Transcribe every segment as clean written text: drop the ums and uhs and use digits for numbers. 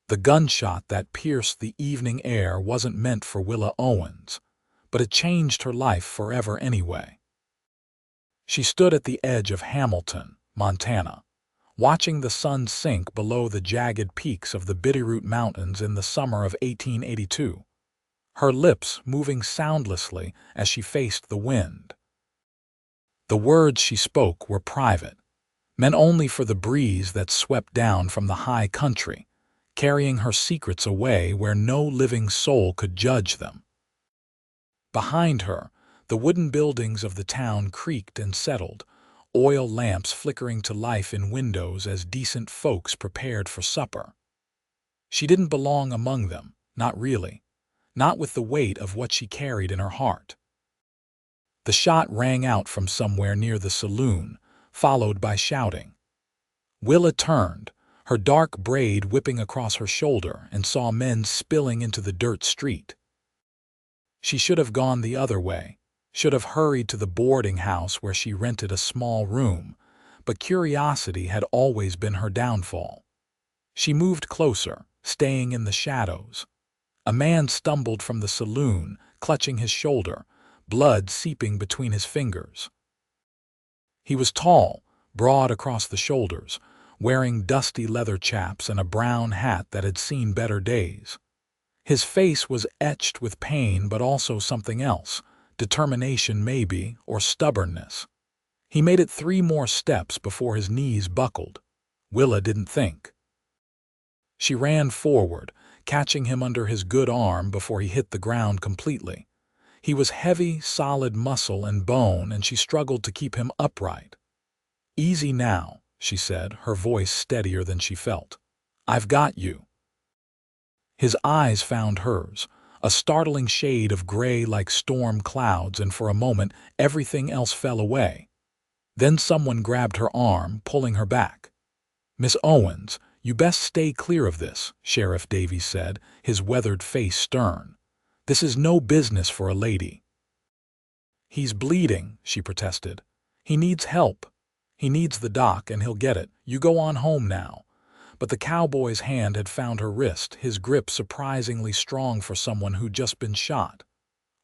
The gunshot that pierced the evening air wasn't meant for Willa Owens, but it changed her life forever anyway. She stood at the edge of Hamilton, Montana, watching the sun sink below the jagged peaks of the Bitterroot Mountains in the summer of 1882, her lips moving soundlessly as she faced the wind. The words she spoke were private, meant only for the breeze that swept down from the high country, carrying her secrets away where no living soul could judge them. Behind her, the wooden buildings of the town creaked and settled, oil lamps flickering to life in windows as decent folks prepared for supper. She didn't belong among them, not really, not with the weight of what she carried in her heart. The shot rang out from somewhere near the saloon, followed by shouting. Willa turned, her dark braid whipping across her shoulder, and saw men spilling into the dirt street. She should have gone the other way, should have hurried to the boarding house where she rented a small room, but curiosity had always been her downfall. She moved closer, staying in the shadows. A man stumbled from the saloon, clutching his shoulder, blood seeping between his fingers. He was tall, broad across the shoulders, wearing dusty leather chaps and a brown hat that had seen better days. His face was etched with pain, but also something else, determination maybe, or stubbornness. He made it 3 more steps before his knees buckled. Willa didn't think. She ran forward, catching him under his good arm before he hit the ground completely. He was heavy, solid muscle and bone, and she struggled to keep him upright. "Easy now," she said, her voice steadier than she felt. "I've got you." His eyes found hers, a startling shade of gray like storm clouds, and for a moment everything else fell away. Then someone grabbed her arm, pulling her back. "Miss Owens, you best stay clear of this," Sheriff Davies said, his weathered face stern. "This is no business for a lady." "He's bleeding," she protested. "He needs help. He needs the doc, and he'll get it. You go on home now." But the cowboy's hand had found her wrist, his grip surprisingly strong for someone who'd just been shot.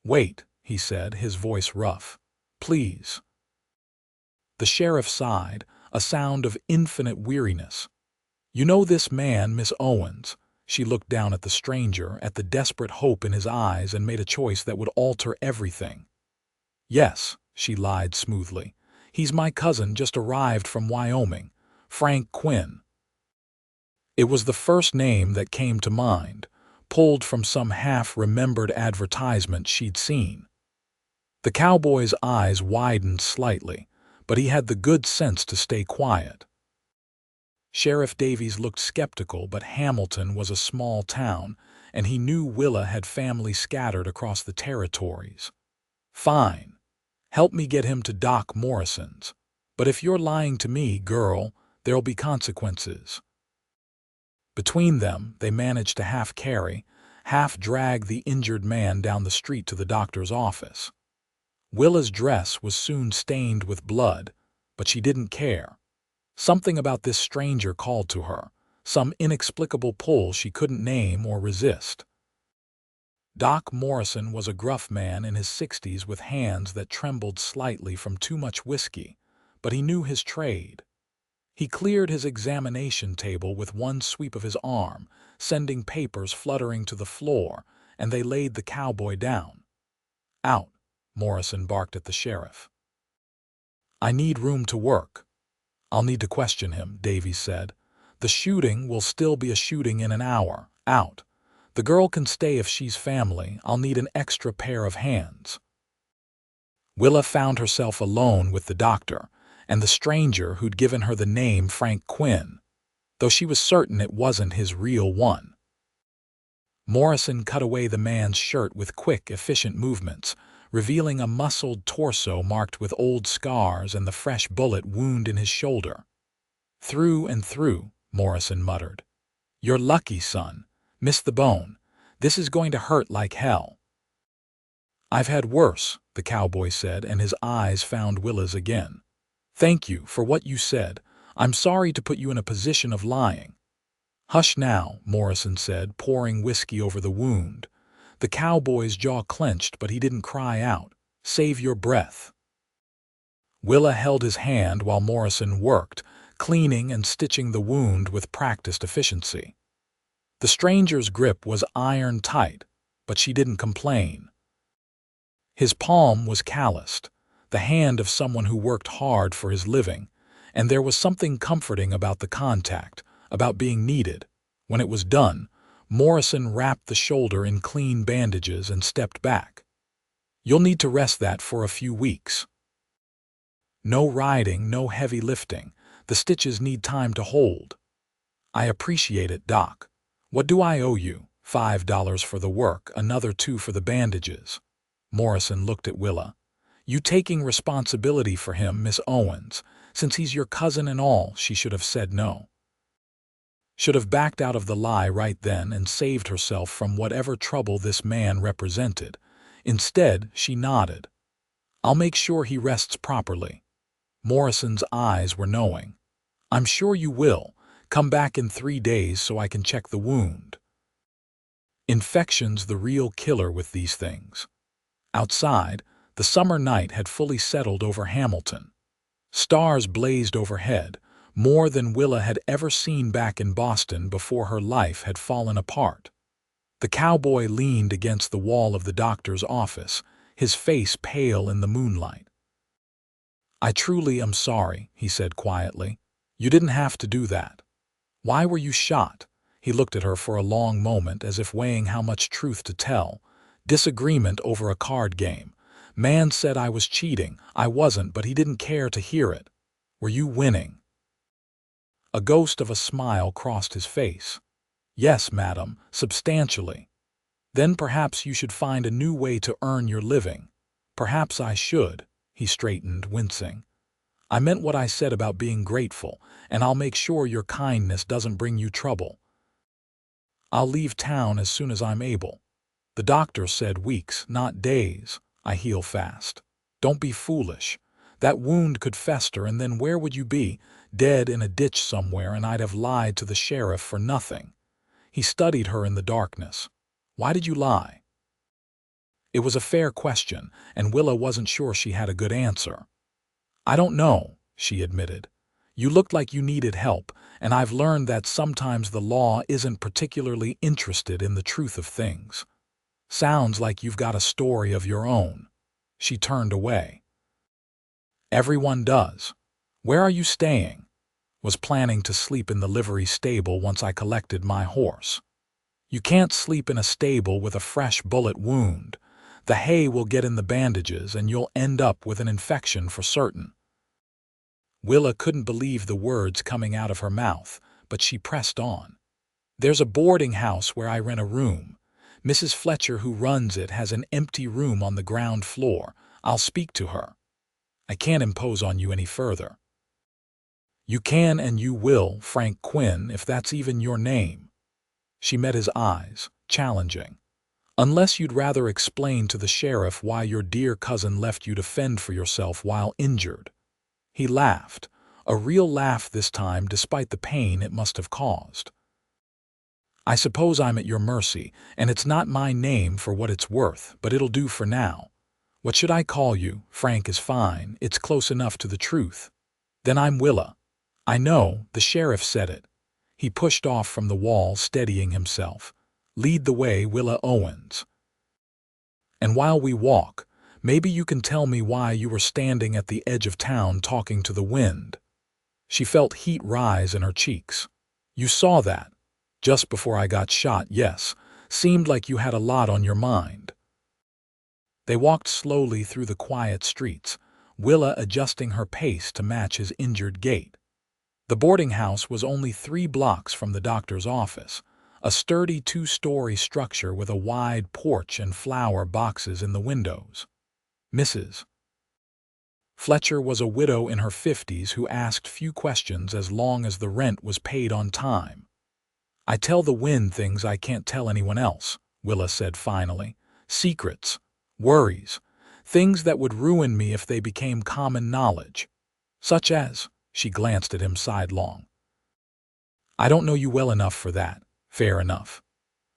"Wait," he said, his voice rough. "Please." The sheriff sighed, a sound of infinite weariness. "You know this man, Miss Owens." She looked down at the stranger, at the desperate hope in his eyes, and made a choice that would alter everything. "Yes," she lied smoothly. "He's my cousin, just arrived from Wyoming, Frank Quinn." It was the first name that came to mind, pulled from some half-remembered advertisement she'd seen. The cowboy's eyes widened slightly, but he had the good sense to stay quiet. Sheriff Davies looked skeptical, but Hamilton was a small town, and he knew Willa had family scattered across the territories. "Fine. Help me get him to Doc Morrison's. But if you're lying to me, girl, there'll be consequences." Between them, they managed to half carry, half drag the injured man down the street to the doctor's office. Willa's dress was soon stained with blood, but she didn't care. Something about this stranger called to her, some inexplicable pull she couldn't name or resist. Doc Morrison was a gruff man in his 60s with hands that trembled slightly from too much whiskey, but he knew his trade. He cleared his examination table with one sweep of his arm, sending papers fluttering to the floor, and they laid the cowboy down. "Out," Morrison barked at the sheriff. "I need room to work." "I'll need to question him," Davies said. "The shooting will still be a shooting in an hour. Out. The girl can stay if she's family. I'll need an extra pair of hands." Willa found herself alone with the doctor and the stranger who'd given her the name Frank Quinn, though she was certain it wasn't his real one. Morrison cut away the man's shirt with quick, efficient movements, revealing a muscled torso marked with old scars and the fresh bullet wound in his shoulder. "Through and through," Morrison muttered. "You're lucky, son. Missed the bone. This is going to hurt like hell." "I've had worse," the cowboy said, and his eyes found Willa's again. "Thank you for what you said. I'm sorry to put you in a position of lying." "Hush now," Morrison said, pouring whiskey over the wound. The cowboy's jaw clenched, but he didn't cry out. "Save your breath." Willa held his hand while Morrison worked, cleaning and stitching the wound with practiced efficiency. The stranger's grip was iron tight, but she didn't complain. His palm was calloused, the hand of someone who worked hard for his living, and there was something comforting about the contact, about being needed. When it was done, Morrison wrapped the shoulder in clean bandages and stepped back. "You'll need to rest that for a few weeks. No riding, no heavy lifting. The stitches need time to hold." "I appreciate it, Doc. What do I owe you?" $5 for the work, another $2 for the bandages. Morrison looked at Willa. "You taking responsibility for him, Miss Owens. Since he's your cousin and all," she should have said no. Should have backed out of the lie right then and saved herself from whatever trouble this man represented. Instead, she nodded. "I'll make sure he rests properly." Morrison's eyes were knowing. "I'm sure you will. Come back in 3 days so I can check the wound." Infection's the real killer with these things. Outside, the summer night had fully settled over Hamilton. Stars blazed overhead, more than Willa had ever seen back in Boston before her life had fallen apart. The cowboy leaned against the wall of the doctor's office, his face pale in the moonlight. "I truly am sorry," he said quietly. "You didn't have to do that." "Why were you shot?" He looked at her for a long moment as if weighing how much truth to tell. "Disagreement over a card game. Man said I was cheating. I wasn't, but he didn't care to hear it." "Were you winning?" A ghost of a smile crossed his face. "Yes, madam, substantially." "Then perhaps you should find a new way to earn your living." "Perhaps I should." He straightened, wincing. "I meant what I said about being grateful, and I'll make sure your kindness doesn't bring you trouble. I'll leave town as soon as I'm able." The doctor said weeks, not days. "I heal fast." "Don't be foolish. That wound could fester, and then where would you be? Dead in a ditch somewhere, and I'd have lied to the sheriff for nothing." He studied her in the darkness. "Why did you lie?" It was a fair question, and Willa wasn't sure she had a good answer. "I don't know," she admitted. "You looked like you needed help, and I've learned that sometimes the law isn't particularly interested in the truth of things. Sounds like you've got a story of your own." She turned away. "Everyone does. Where are you staying?" "Was planning to sleep in the livery stable once I collected my horse." "You can't sleep in a stable with a fresh bullet wound. The hay will get in the bandages, and you'll end up with an infection for certain." Willa couldn't believe the words coming out of her mouth, but she pressed on. "There's a boarding house where I rent a room. Mrs. Fletcher, who runs it, has an empty room on the ground floor. I'll speak to her." "I can't impose on you any further." "You can and you will, Frank Quinn, if that's even your name." She met his eyes, challenging. "Unless you'd rather explain to the sheriff why your dear cousin left you to fend for yourself while injured." He laughed, a real laugh this time despite the pain it must have caused. "I suppose I'm at your mercy, and it's not my name for what it's worth, but it'll do for now. What should I call you? Frank is fine, it's close enough to the truth." "Then I'm Willa." "I know, the sheriff said it." He pushed off from the wall, steadying himself. "Lead the way, Willa Owens. And while we walk, maybe you can tell me why you were standing at the edge of town talking to the wind." She felt heat rise in her cheeks. "You saw that? Just before I got shot, yes. Seemed like you had a lot on your mind." They walked slowly through the quiet streets, Willa adjusting her pace to match his injured gait. The boarding house was only 3 blocks from the doctor's office, a sturdy 2-story structure with a wide porch and flower boxes in the windows. Mrs. Fletcher was a widow in her 50s who asked few questions as long as the rent was paid on time. "I tell the wind things I can't tell anyone else," Willa said finally. "Secrets, worries, things that would ruin me if they became common knowledge." "Such as?" She glanced at him sidelong. I don't know you well enough for that. Fair enough.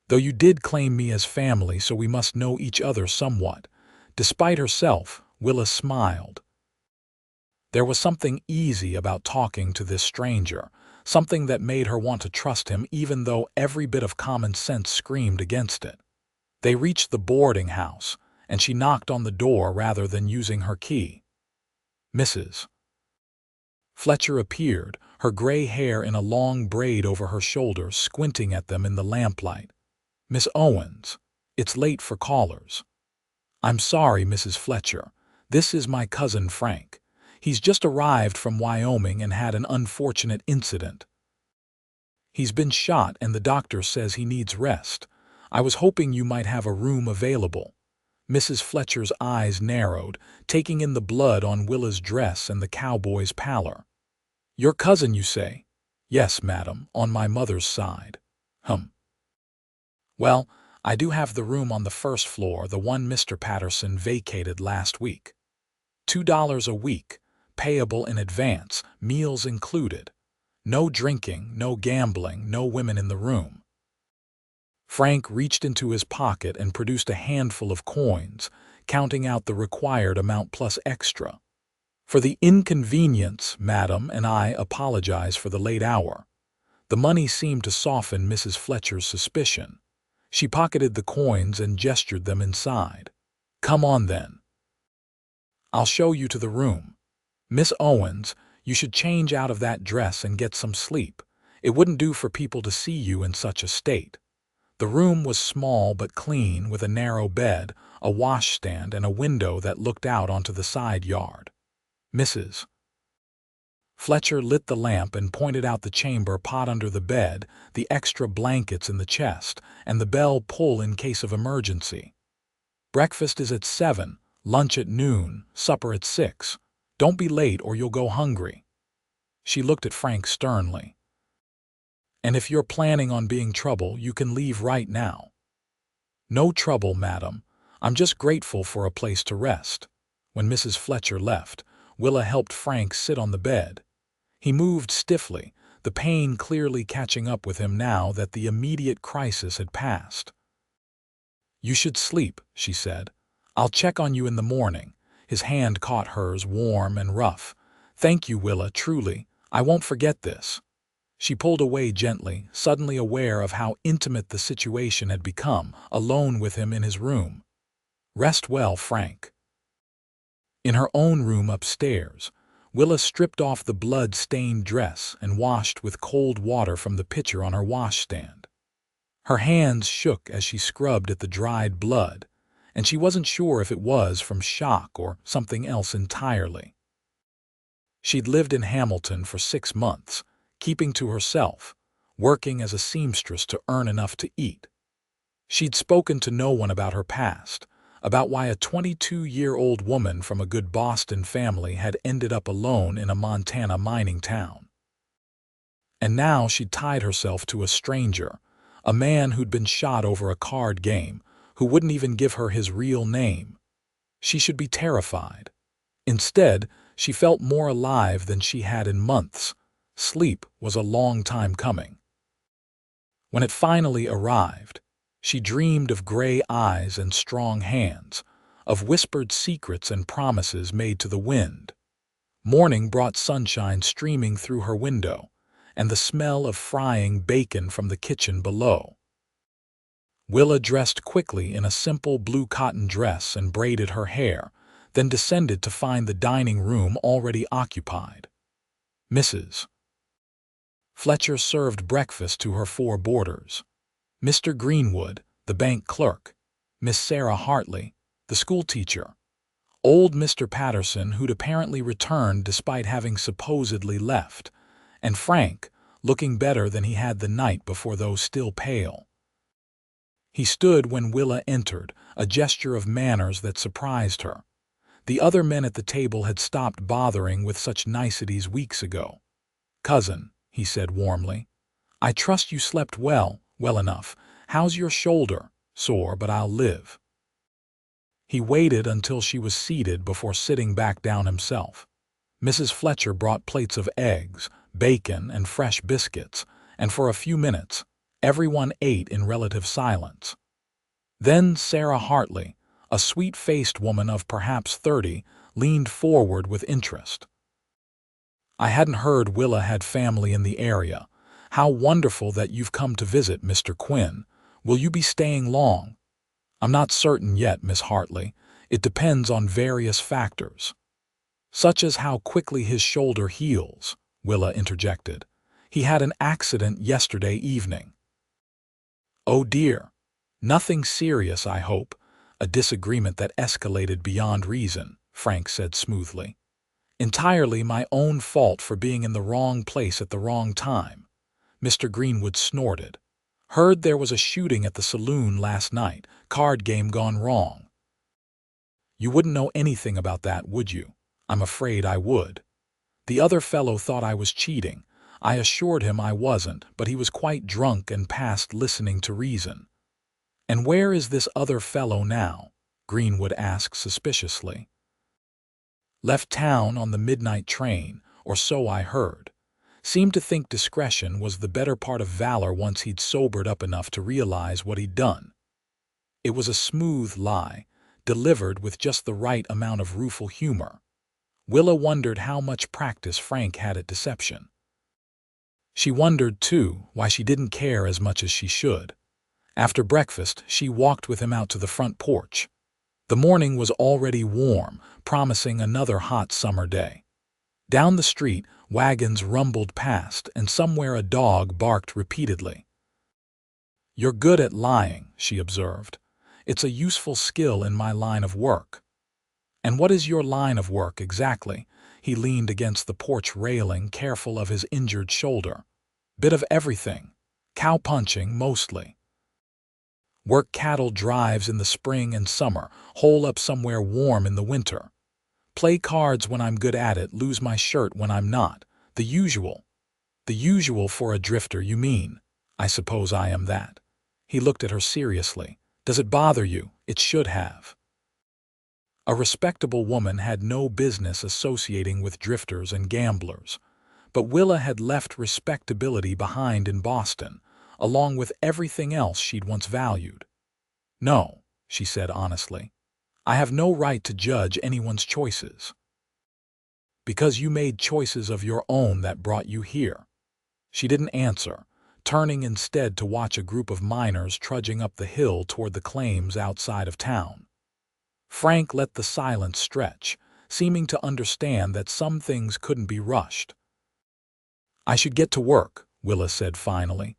Though you did claim me as family, so we must know each other somewhat. Despite herself, Willa smiled. There was something easy about talking to this stranger, something that made her want to trust him even though every bit of common sense screamed against it. They reached the boarding house, and she knocked on the door rather than using her key. Mrs. Fletcher appeared, her gray hair in a long braid over her shoulders, squinting at them in the lamplight. Miss Owens, it's late for callers. I'm sorry, Mrs. Fletcher. This is my cousin Frank. He's just arrived from Wyoming and had an unfortunate incident. He's been shot and the doctor says he needs rest. I was hoping you might have a room available. Mrs. Fletcher's eyes narrowed, taking in the blood on Willa's dress and the cowboy's pallor. Your cousin, you say? Yes, madam, on my mother's side. Well, I do have the room on the first floor, the one Mr. Patterson vacated last week. $2 a week, payable in advance, meals included. No drinking, no gambling, no women in the room. Frank reached into his pocket and produced a handful of coins, counting out the required amount plus extra. For the inconvenience, madam, and I apologize for the late hour. The money seemed to soften Mrs. Fletcher's suspicion. She pocketed the coins and gestured them inside. Come on, then. I'll show you to the room. Miss Owens, you should change out of that dress and get some sleep. It wouldn't do for people to see you in such a state. The room was small but clean, with a narrow bed, a washstand, and a window that looked out onto the side yard. Mrs. Fletcher lit the lamp and pointed out the chamber pot under the bed, the extra blankets in the chest, and the bell pull in case of emergency. Breakfast is at 7, lunch at noon, supper at 6. Don't be late or you'll go hungry. She looked at Frank sternly. And if you're planning on being trouble, you can leave right now. No trouble, madam. I'm just grateful for a place to rest. When Mrs. Fletcher left, Willa helped Frank sit on the bed. He moved stiffly, the pain clearly catching up with him now that the immediate crisis had passed. You should sleep, she said. I'll check on you in the morning. His hand caught hers, warm and rough. Thank you, Willa, truly. I won't forget this. She pulled away gently, suddenly aware of how intimate the situation had become, alone with him in his room. Rest well, Frank. In her own room upstairs, Willa stripped off the blood-stained dress and washed with cold water from the pitcher on her washstand. Her hands shook as she scrubbed at the dried blood, and she wasn't sure if it was from shock or something else entirely. She'd lived in Hamilton for 6 months, keeping to herself, working as a seamstress to earn enough to eat. She'd spoken to no one about her past, about why a 22-year-old woman from a good Boston family had ended up alone in a Montana mining town. And now she'd tied herself to a stranger, a man who'd been shot over a card game, who wouldn't even give her his real name. She should be terrified. Instead, she felt more alive than she had in months. Sleep was a long time coming. When it finally arrived, she dreamed of gray eyes and strong hands, of whispered secrets and promises made to the wind. Morning brought sunshine streaming through her window, and the smell of frying bacon from the kitchen below. Willa dressed quickly in a simple blue cotton dress and braided her hair, then descended to find the dining room already occupied. Mrs. Fletcher served breakfast to her 4 boarders. Mr. Greenwood, the bank clerk, Miss Sarah Hartley, the schoolteacher, old Mr. Patterson, who'd apparently returned despite having supposedly left, and Frank, looking better than he had the night before though still pale. He stood when Willa entered, a gesture of manners that surprised her. The other men at the table had stopped bothering with such niceties weeks ago. Cousin, he said warmly, I trust you slept well enough. How's your shoulder? Sore, but I'll live. He waited until she was seated before sitting back down himself. Mrs. Fletcher brought plates of eggs, bacon, and fresh biscuits, and for a few minutes, everyone ate in relative silence. Then Sarah Hartley, a sweet-faced woman of perhaps 30, leaned forward with interest. "I hadn't heard Willa had family in the area. How wonderful that you've come to visit, Mr. Quinn. Will you be staying long?" "I'm not certain yet, Miss Hartley. It depends on various factors." "Such as how quickly his shoulder heals," Willa interjected. "He had an accident yesterday evening." "Oh dear. Nothing serious, I hope." "A disagreement that escalated beyond reason," Frank said smoothly. "Entirely my own fault for being in the wrong place at the wrong time." Mr. Greenwood snorted. "Heard there was a shooting at the saloon last night. Card game gone wrong." "You wouldn't know anything about that, would you?" "I'm afraid I would. The other fellow thought I was cheating. I assured him I wasn't, but he was quite drunk and past listening to reason." "And where is this other fellow now?" Greenwood asked suspiciously. "Left town on the midnight train, or so I heard. Seemed to think discretion was the better part of valor once he'd sobered up enough to realize what he'd done." It was a smooth lie, delivered with just the right amount of rueful humor. Willa wondered how much practice Frank had at deception. She wondered, too, why she didn't care as much as she should. After breakfast, she walked with him out to the front porch. The morning was already warm, promising another hot summer day. Down the street, wagons rumbled past, and somewhere a dog barked repeatedly. "You're good at lying," she observed. "It's a useful skill in my line of work." "And what is your line of work exactly?" He leaned against the porch railing, careful of his injured shoulder. "Bit of everything. Cow punching, mostly. Work cattle drives in the spring and summer, hole up somewhere warm in the winter. Play cards when I'm good at it, lose my shirt when I'm not. The usual." "The usual for a drifter, you mean?" "I suppose I am that." He looked at her seriously. "Does it bother you?" "It should have." A respectable woman had no business associating with drifters and gamblers. But Willa had left respectability behind in Boston, along with everything else she'd once valued. "No," she said honestly. "I have no right to judge anyone's choices." "Because you made choices of your own that brought you here." She didn't answer, turning instead to watch a group of miners trudging up the hill toward the claims outside of town. Frank let the silence stretch, seeming to understand that some things couldn't be rushed. "I should get to work," Willa said finally.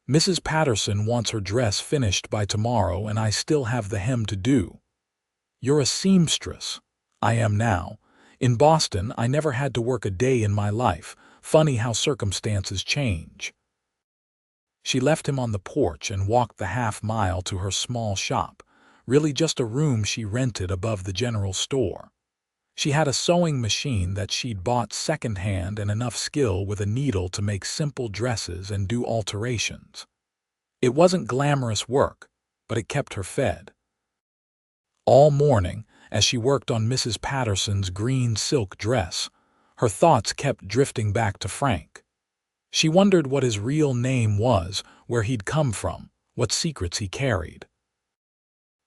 "Mrs. Patterson wants her dress finished by tomorrow, and I still have the hem to do." "You're a seamstress." "I am now. In Boston, I never had to work a day in my life. Funny how circumstances change." She left him on the porch and walked the half-mile to her small shop, really just a room she rented above the general store. She had a sewing machine that she'd bought second-hand and enough skill with a needle to make simple dresses and do alterations. It wasn't glamorous work, but it kept her fed. All morning, as she worked on Mrs. Patterson's green silk dress, her thoughts kept drifting back to Frank. She wondered what his real name was, where he'd come from, what secrets he carried.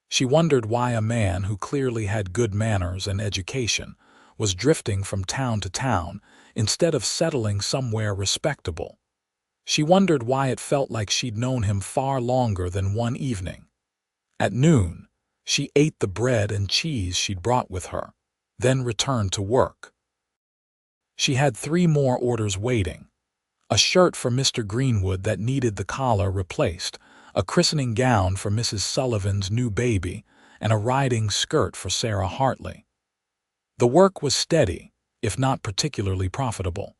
She wondered why a man who clearly had good manners and education was drifting from town to town instead of settling somewhere respectable. She wondered why it felt like she'd known him far longer than one evening. At noon, she ate the bread and cheese she'd brought with her, then returned to work. She had 3 more orders waiting: a shirt for Mr. Greenwood that needed the collar replaced, a christening gown for Mrs. Sullivan's new baby, and a riding skirt for Sarah Hartley. The work was steady, if not particularly profitable.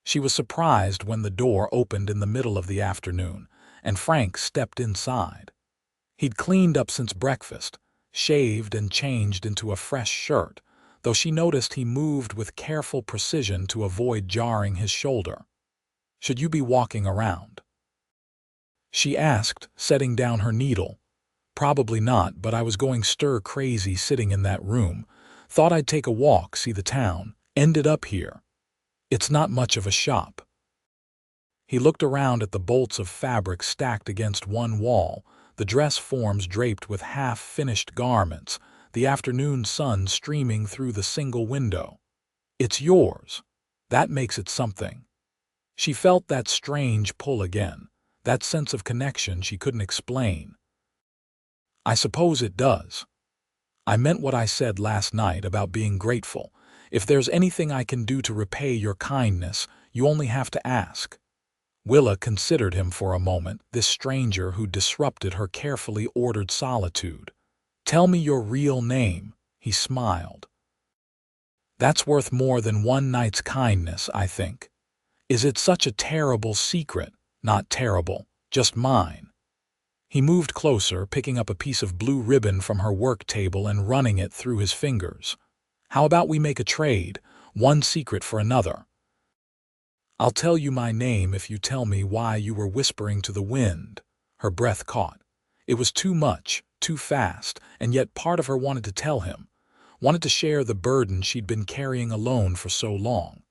She was surprised when the door opened in the middle of the afternoon, and Frank stepped inside. He'd cleaned up since breakfast, shaved and changed into a fresh shirt, though she noticed he moved with careful precision to avoid jarring his shoulder. "Should you be walking around?" she asked, setting down her needle. "Probably not, but I was going stir-crazy sitting in that room. Thought I'd take a walk, see the town. Ended up here. It's not much of a shop." He looked around at the bolts of fabric stacked against one wall, the dress forms draped with half-finished garments, the afternoon sun streaming through the single window. "It's yours. That makes it something." She felt that strange pull again, that sense of connection she couldn't explain. "I suppose it does. I meant what I said last night about being grateful. If there's anything I can do to repay your kindness, you only have to ask." Willa considered him for a moment, this stranger who disrupted her carefully ordered solitude. "Tell me your real name," he smiled. "That's worth more than one night's kindness, I think." "Is it such a terrible secret?" "Not terrible, just mine." He moved closer, picking up a piece of blue ribbon from her work table and running it through his fingers. "How about we make a trade, one secret for another? I'll tell you my name if you tell me why you were whispering to the wind." Her breath caught. It was too much, too fast, and yet part of her wanted to tell him, wanted to share the burden she'd been carrying alone for so long.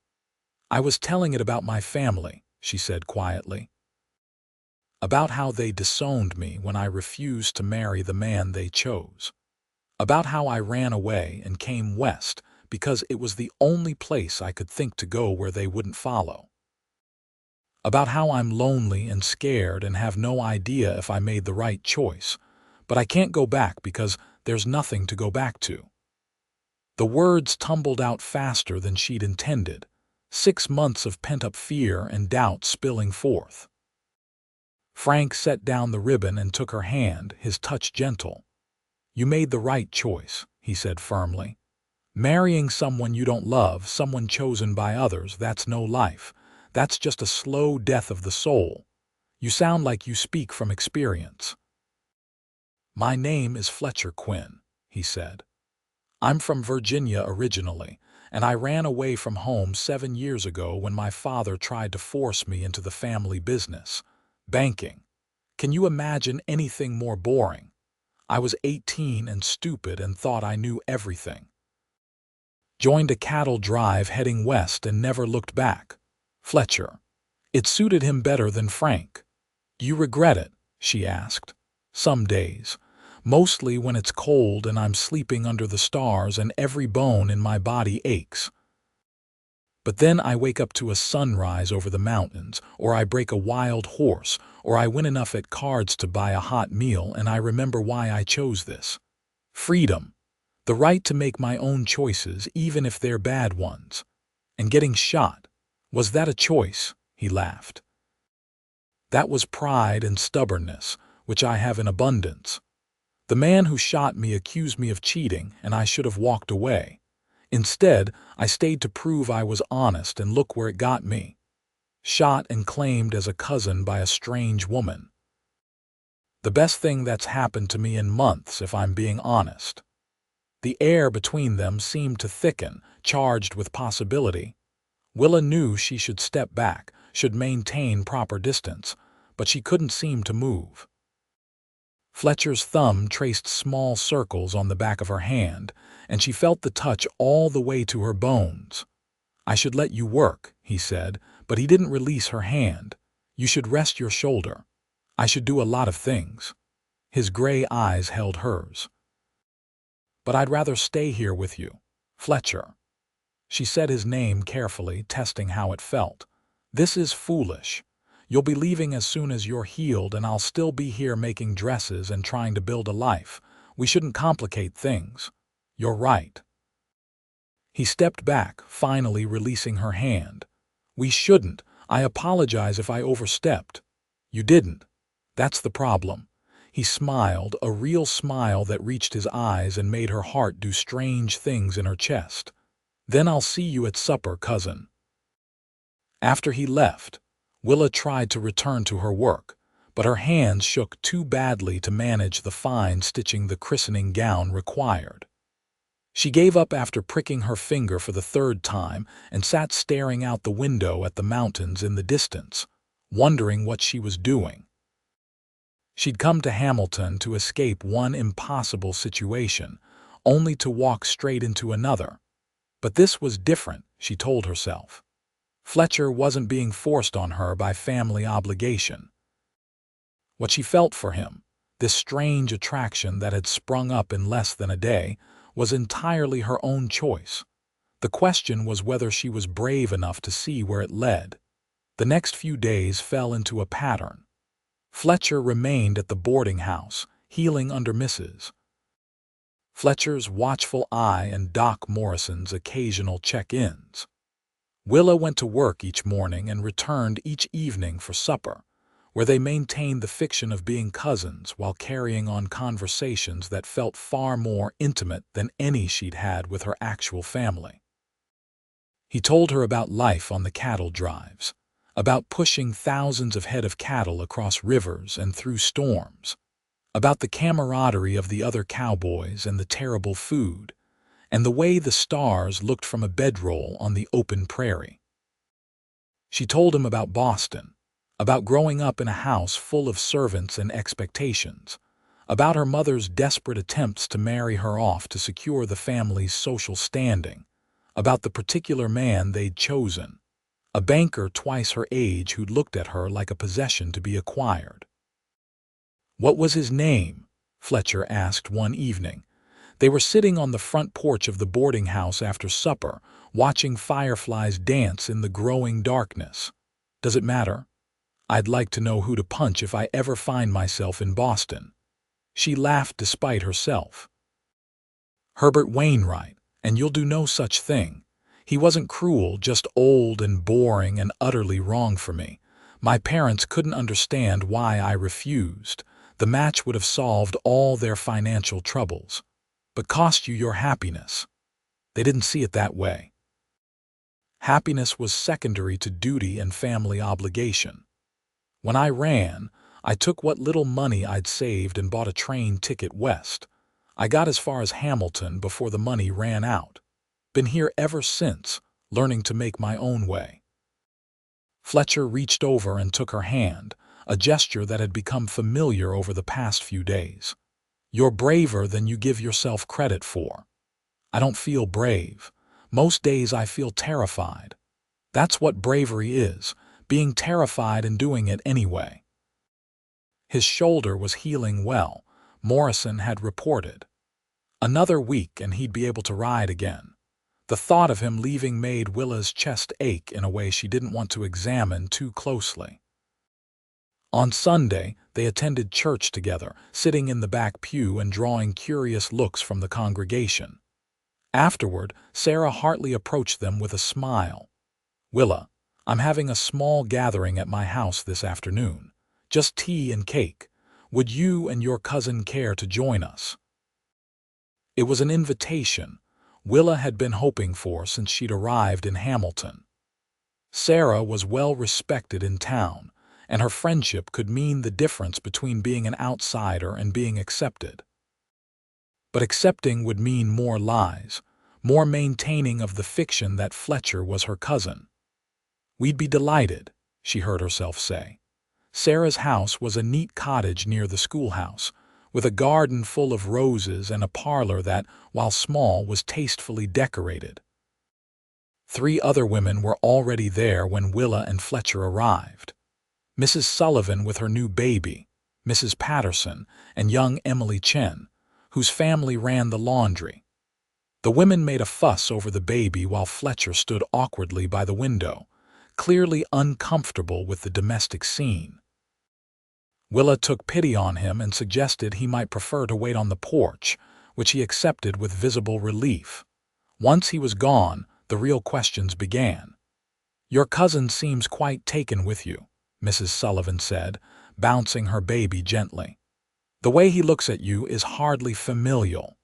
"I was telling it about my family," she said quietly. "About how they disowned me when I refused to marry the man they chose. About how I ran away and came west because it was the only place I could think to go where they wouldn't follow. About how I'm lonely and scared and have no idea if I made the right choice, but I can't go back because there's nothing to go back to." The words tumbled out faster than she'd intended, 6 months of pent-up fear and doubt spilling forth. Frank set down the ribbon and took her hand, his touch gentle. "You made the right choice," he said firmly. "Marrying someone you don't love, someone chosen by others, that's no life. That's just a slow death of the soul. You sound like you speak from experience." "My name is Fletcher Quinn," he said. "I'm from Virginia originally, and I ran away from home 7 years ago when my father tried to force me into the family business. Banking. Can you imagine anything more boring? I was 18 and stupid and thought I knew everything. Joined a cattle drive heading west and never looked back." Fletcher. It suited him better than Frank. "Do you regret it?" she asked. "Some days. Mostly when it's cold and I'm sleeping under the stars and every bone in my body aches. But then I wake up to a sunrise over the mountains, or I break a wild horse, or I win enough at cards to buy a hot meal, and I remember why I chose this. Freedom. The right to make my own choices, even if they're bad ones. And getting shot. Was that a choice?" He laughed. "That was pride and stubbornness, which I have in abundance. The man who shot me accused me of cheating, and I should have walked away. Instead, I stayed to prove I was honest, and look where it got me. Shot and claimed as a cousin by a strange woman. The best thing that's happened to me in months, if I'm being honest." The air between them seemed to thicken, charged with possibility. Willa knew she should step back, should maintain proper distance, but she couldn't seem to move. Fletcher's thumb traced small circles on the back of her hand, and she felt the touch all the way to her bones. "I should let you work," he said, but he didn't release her hand. "You should rest your shoulder. I should do a lot of things." His gray eyes held hers. "But I'd rather stay here with you, Fletcher." She said his name carefully, testing how it felt. "This is foolish. You'll be leaving as soon as you're healed, and I'll still be here making dresses and trying to build a life. We shouldn't complicate things." "You're right." He stepped back, finally releasing her hand. "We shouldn't. I apologize if I overstepped." "You didn't. That's the problem." He smiled, a real smile that reached his eyes and made her heart do strange things in her chest. "Then I'll see you at supper, cousin." After he left, Willa tried to return to her work, but her hands shook too badly to manage the fine stitching the christening gown required. She gave up after pricking her finger for the 3rd time and sat staring out the window at the mountains in the distance, wondering what she was doing. She'd come to Hamilton to escape one impossible situation, only to walk straight into another. But this was different, she told herself. Fletcher wasn't being forced on her by family obligation. What she felt for him, this strange attraction that had sprung up in less than a day, was entirely her own choice. The question was whether she was brave enough to see where it led. The next few days fell into a pattern. Fletcher remained at the boarding house, healing under Mrs. Fletcher's watchful eye and Doc Morrison's occasional check-ins. Willa went to work each morning and returned each evening for supper, where they maintained the fiction of being cousins while carrying on conversations that felt far more intimate than any she'd had with her actual family. He told her about life on the cattle drives, about pushing thousands of head of cattle across rivers and through storms, about the camaraderie of the other cowboys and the terrible food, and the way the stars looked from a bedroll on the open prairie. She told him about Boston, about growing up in a house full of servants and expectations, about her mother's desperate attempts to marry her off to secure the family's social standing, about the particular man they'd chosen, a banker twice her age who'd looked at her like a possession to be acquired. "What was his name?" Fletcher asked one evening. They were sitting on the front porch of the boarding house after supper, watching fireflies dance in the growing darkness. "Does it matter? I'd like to know who to punch if I ever find myself in Boston." She laughed despite herself. "Herbert Wainwright, and you'll do no such thing. He wasn't cruel, just old and boring and utterly wrong for me. My parents couldn't understand why I refused. The match would have solved all their financial troubles, but cost you your happiness." They didn't see it that way. Happiness was secondary to duty and family obligation. "When I ran, I took what little money I'd saved and bought a train ticket west. I got as far as Hamilton before the money ran out. Been here ever since, learning to make my own way." Fletcher reached over and took her hand, a gesture that had become familiar over the past few days. "You're braver than you give yourself credit for." "I don't feel brave. Most days I feel terrified. That's what bravery is, being terrified and doing it anyway." His shoulder was healing well, Morrison had reported. Another week and he'd be able to ride again. The thought of him leaving made Willa's chest ache in a way she didn't want to examine too closely. On Sunday, they attended church together, sitting in the back pew and drawing curious looks from the congregation. Afterward, Sarah Hartley approached them with a smile. "Willa, I'm having a small gathering at my house this afternoon. Just tea and cake. Would you and your cousin care to join us?" It was an invitation Willa had been hoping for since she'd arrived in Hamilton. Sarah was well respected in town, and her friendship could mean the difference between being an outsider and being accepted. But accepting would mean more lies, more maintaining of the fiction that Fletcher was her cousin. "We'd be delighted," she heard herself say. Sarah's house was a neat cottage near the schoolhouse, with a garden full of roses and a parlor that, while small, was tastefully decorated. 3 other women were already there when Willa and Fletcher arrived. Mrs. Sullivan with her new baby, Mrs. Patterson, and young Emily Chen, whose family ran the laundry. The women made a fuss over the baby while Fletcher stood awkwardly by the window, clearly uncomfortable with the domestic scene. Willa took pity on him and suggested he might prefer to wait on the porch, which he accepted with visible relief. Once he was gone, the real questions began. "Your cousin seems quite taken with you," Mrs. Sullivan said, bouncing her baby gently. "The way he looks at you is hardly familial."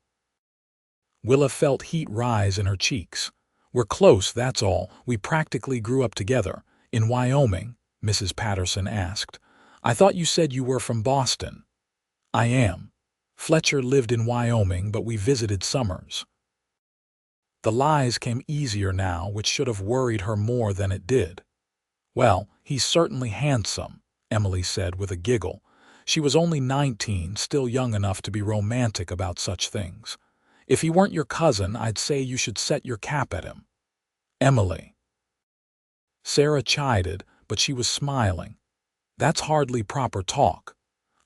Willa felt heat rise in her cheeks. "We're close, that's all. We practically grew up together." "In Wyoming?" Mrs. Patterson asked. "I thought you said you were from Boston." "I am. Fletcher lived in Wyoming, but we visited summers." The lies came easier now, which should have worried her more than it did. "Well, he's certainly handsome," Emily said with a giggle. She was only 19, still young enough to be romantic about such things. "If he weren't your cousin, I'd say you should set your cap at him." "Emily." Sarah chided, but she was smiling. That's hardly proper talk.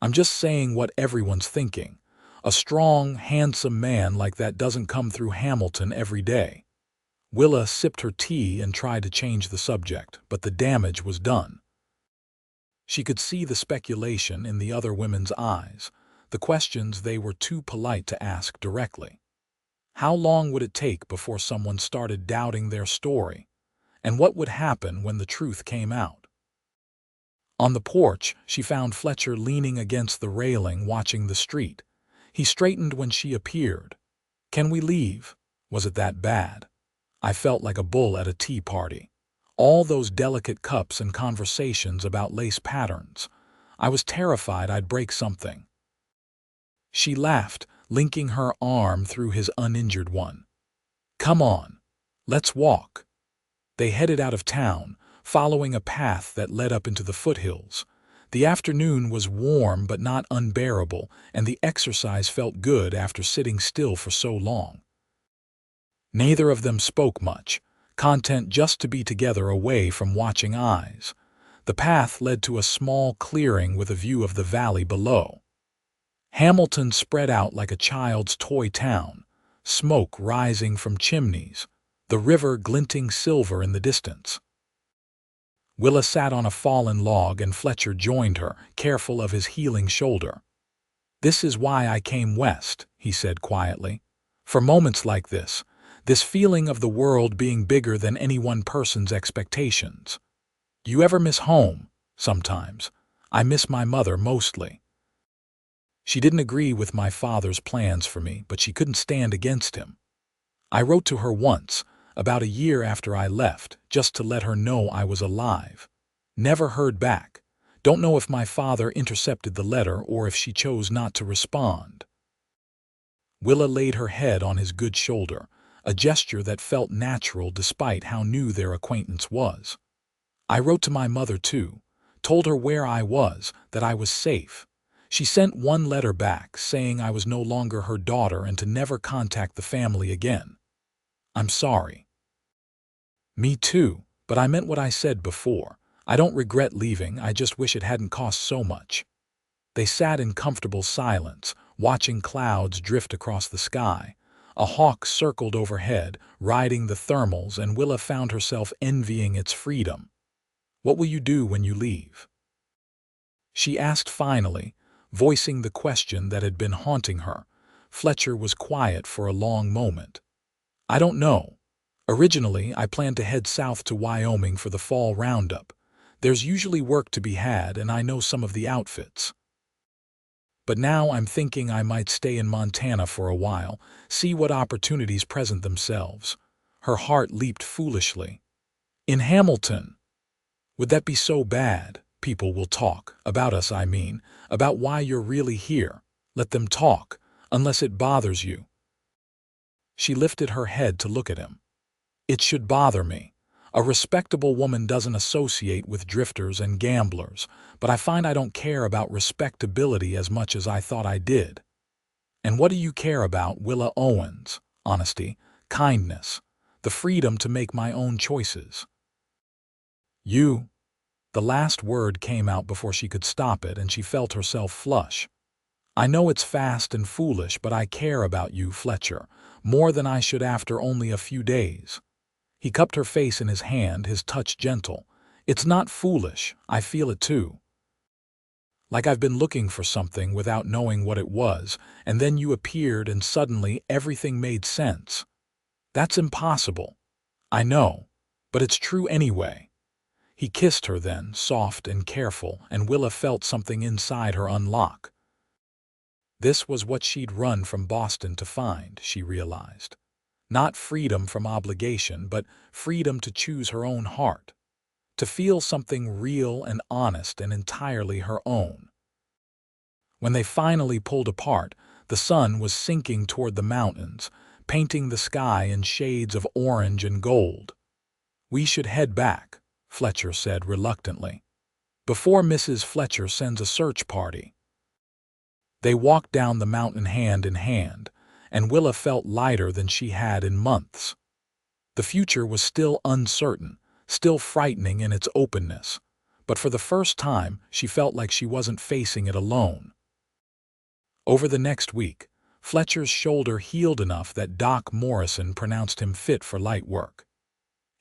I'm just saying what everyone's thinking. A strong, handsome man like that doesn't come through Hamilton every day. Willa sipped her tea and tried to change the subject, but the damage was done. She could see the speculation in the other women's eyes, the questions they were too polite to ask directly. How long would it take before someone started doubting their story? And what would happen when the truth came out? On the porch, she found Fletcher leaning against the railing watching the street. He straightened when she appeared. "Can we leave? Was it that bad?" I felt like a bull at a tea party. All those delicate cups and conversations about lace patterns. I was terrified I'd break something. She laughed, linking her arm through his uninjured one. "Come on, let's walk." They headed out of town, following a path that led up into the foothills. The afternoon was warm but not unbearable, and the exercise felt good after sitting still for so long. Neither of them spoke much, content just to be together away from watching eyes. The path led to a small clearing with a view of the valley below. Hamilton spread out like a child's toy town, smoke rising from chimneys, the river glinting silver in the distance. Willa sat on a fallen log and Fletcher joined her, careful of his healing shoulder. "This is why I came west," he said quietly. "For moments like this feeling of the world being bigger than any one person's expectations. You ever miss home? Sometimes. I miss my mother mostly. She didn't agree with my father's plans for me, but she couldn't stand against him. I wrote to her once, about a year after I left, just to let her know I was alive. Never heard back. Don't know if my father intercepted the letter or if she chose not to respond." Willa laid her head on his good shoulder, a gesture that felt natural despite how new their acquaintance was. "I wrote to my mother too, told her where I was, that I was safe. She sent one letter back saying I was no longer her daughter and to never contact the family again. I'm sorry." "Me too, but I meant what I said before. I don't regret leaving, I just wish it hadn't cost so much." They sat in comfortable silence, watching clouds drift across the sky. A hawk circled overhead, riding the thermals, and Willa found herself envying its freedom. "What will you do when you leave?" she asked finally, voicing the question that had been haunting her. Fletcher was quiet for a long moment. "I don't know. Originally, I planned to head south to Wyoming for the fall roundup. There's usually work to be had, and I know some of the outfits. But now I'm thinking I might stay in Montana for a while, see what opportunities present themselves." Her heart leaped foolishly. "In Hamilton? Would that be so bad? People will talk. About us, I mean. About why you're really here. Let them talk, unless it bothers you." She lifted her head to look at him. "It should bother me. A respectable woman doesn't associate with drifters and gamblers, but I find I don't care about respectability as much as I thought I did." "And what do you care about, Willa Owens?" "Honesty, kindness, the freedom to make my own choices." "You?" The last word came out before she could stop it, and she felt herself flush. "I know it's fast and foolish, but I care about you, Fletcher, more than I should after only a few days." He cupped her face in his hand, his touch gentle. "It's not foolish, I feel it too. Like I've been looking for something without knowing what it was, and then you appeared and suddenly everything made sense. That's impossible. I know, but it's true anyway." He kissed her then, soft and careful, and Willa felt something inside her unlock. This was what she'd run from Boston to find, she realized. Not freedom from obligation, but freedom to choose her own heart. To feel something real and honest and entirely her own. When they finally pulled apart, the sun was sinking toward the mountains, painting the sky in shades of orange and gold. "We should head back," Fletcher said reluctantly, "before Mrs. Fletcher sends a search party." They walked down the mountain hand in hand, and Willa felt lighter than she had in months. The future was still uncertain, still frightening in its openness, but for the first time she felt like she wasn't facing it alone. Over the next week, Fletcher's shoulder healed enough that Doc Morrison pronounced him fit for light work.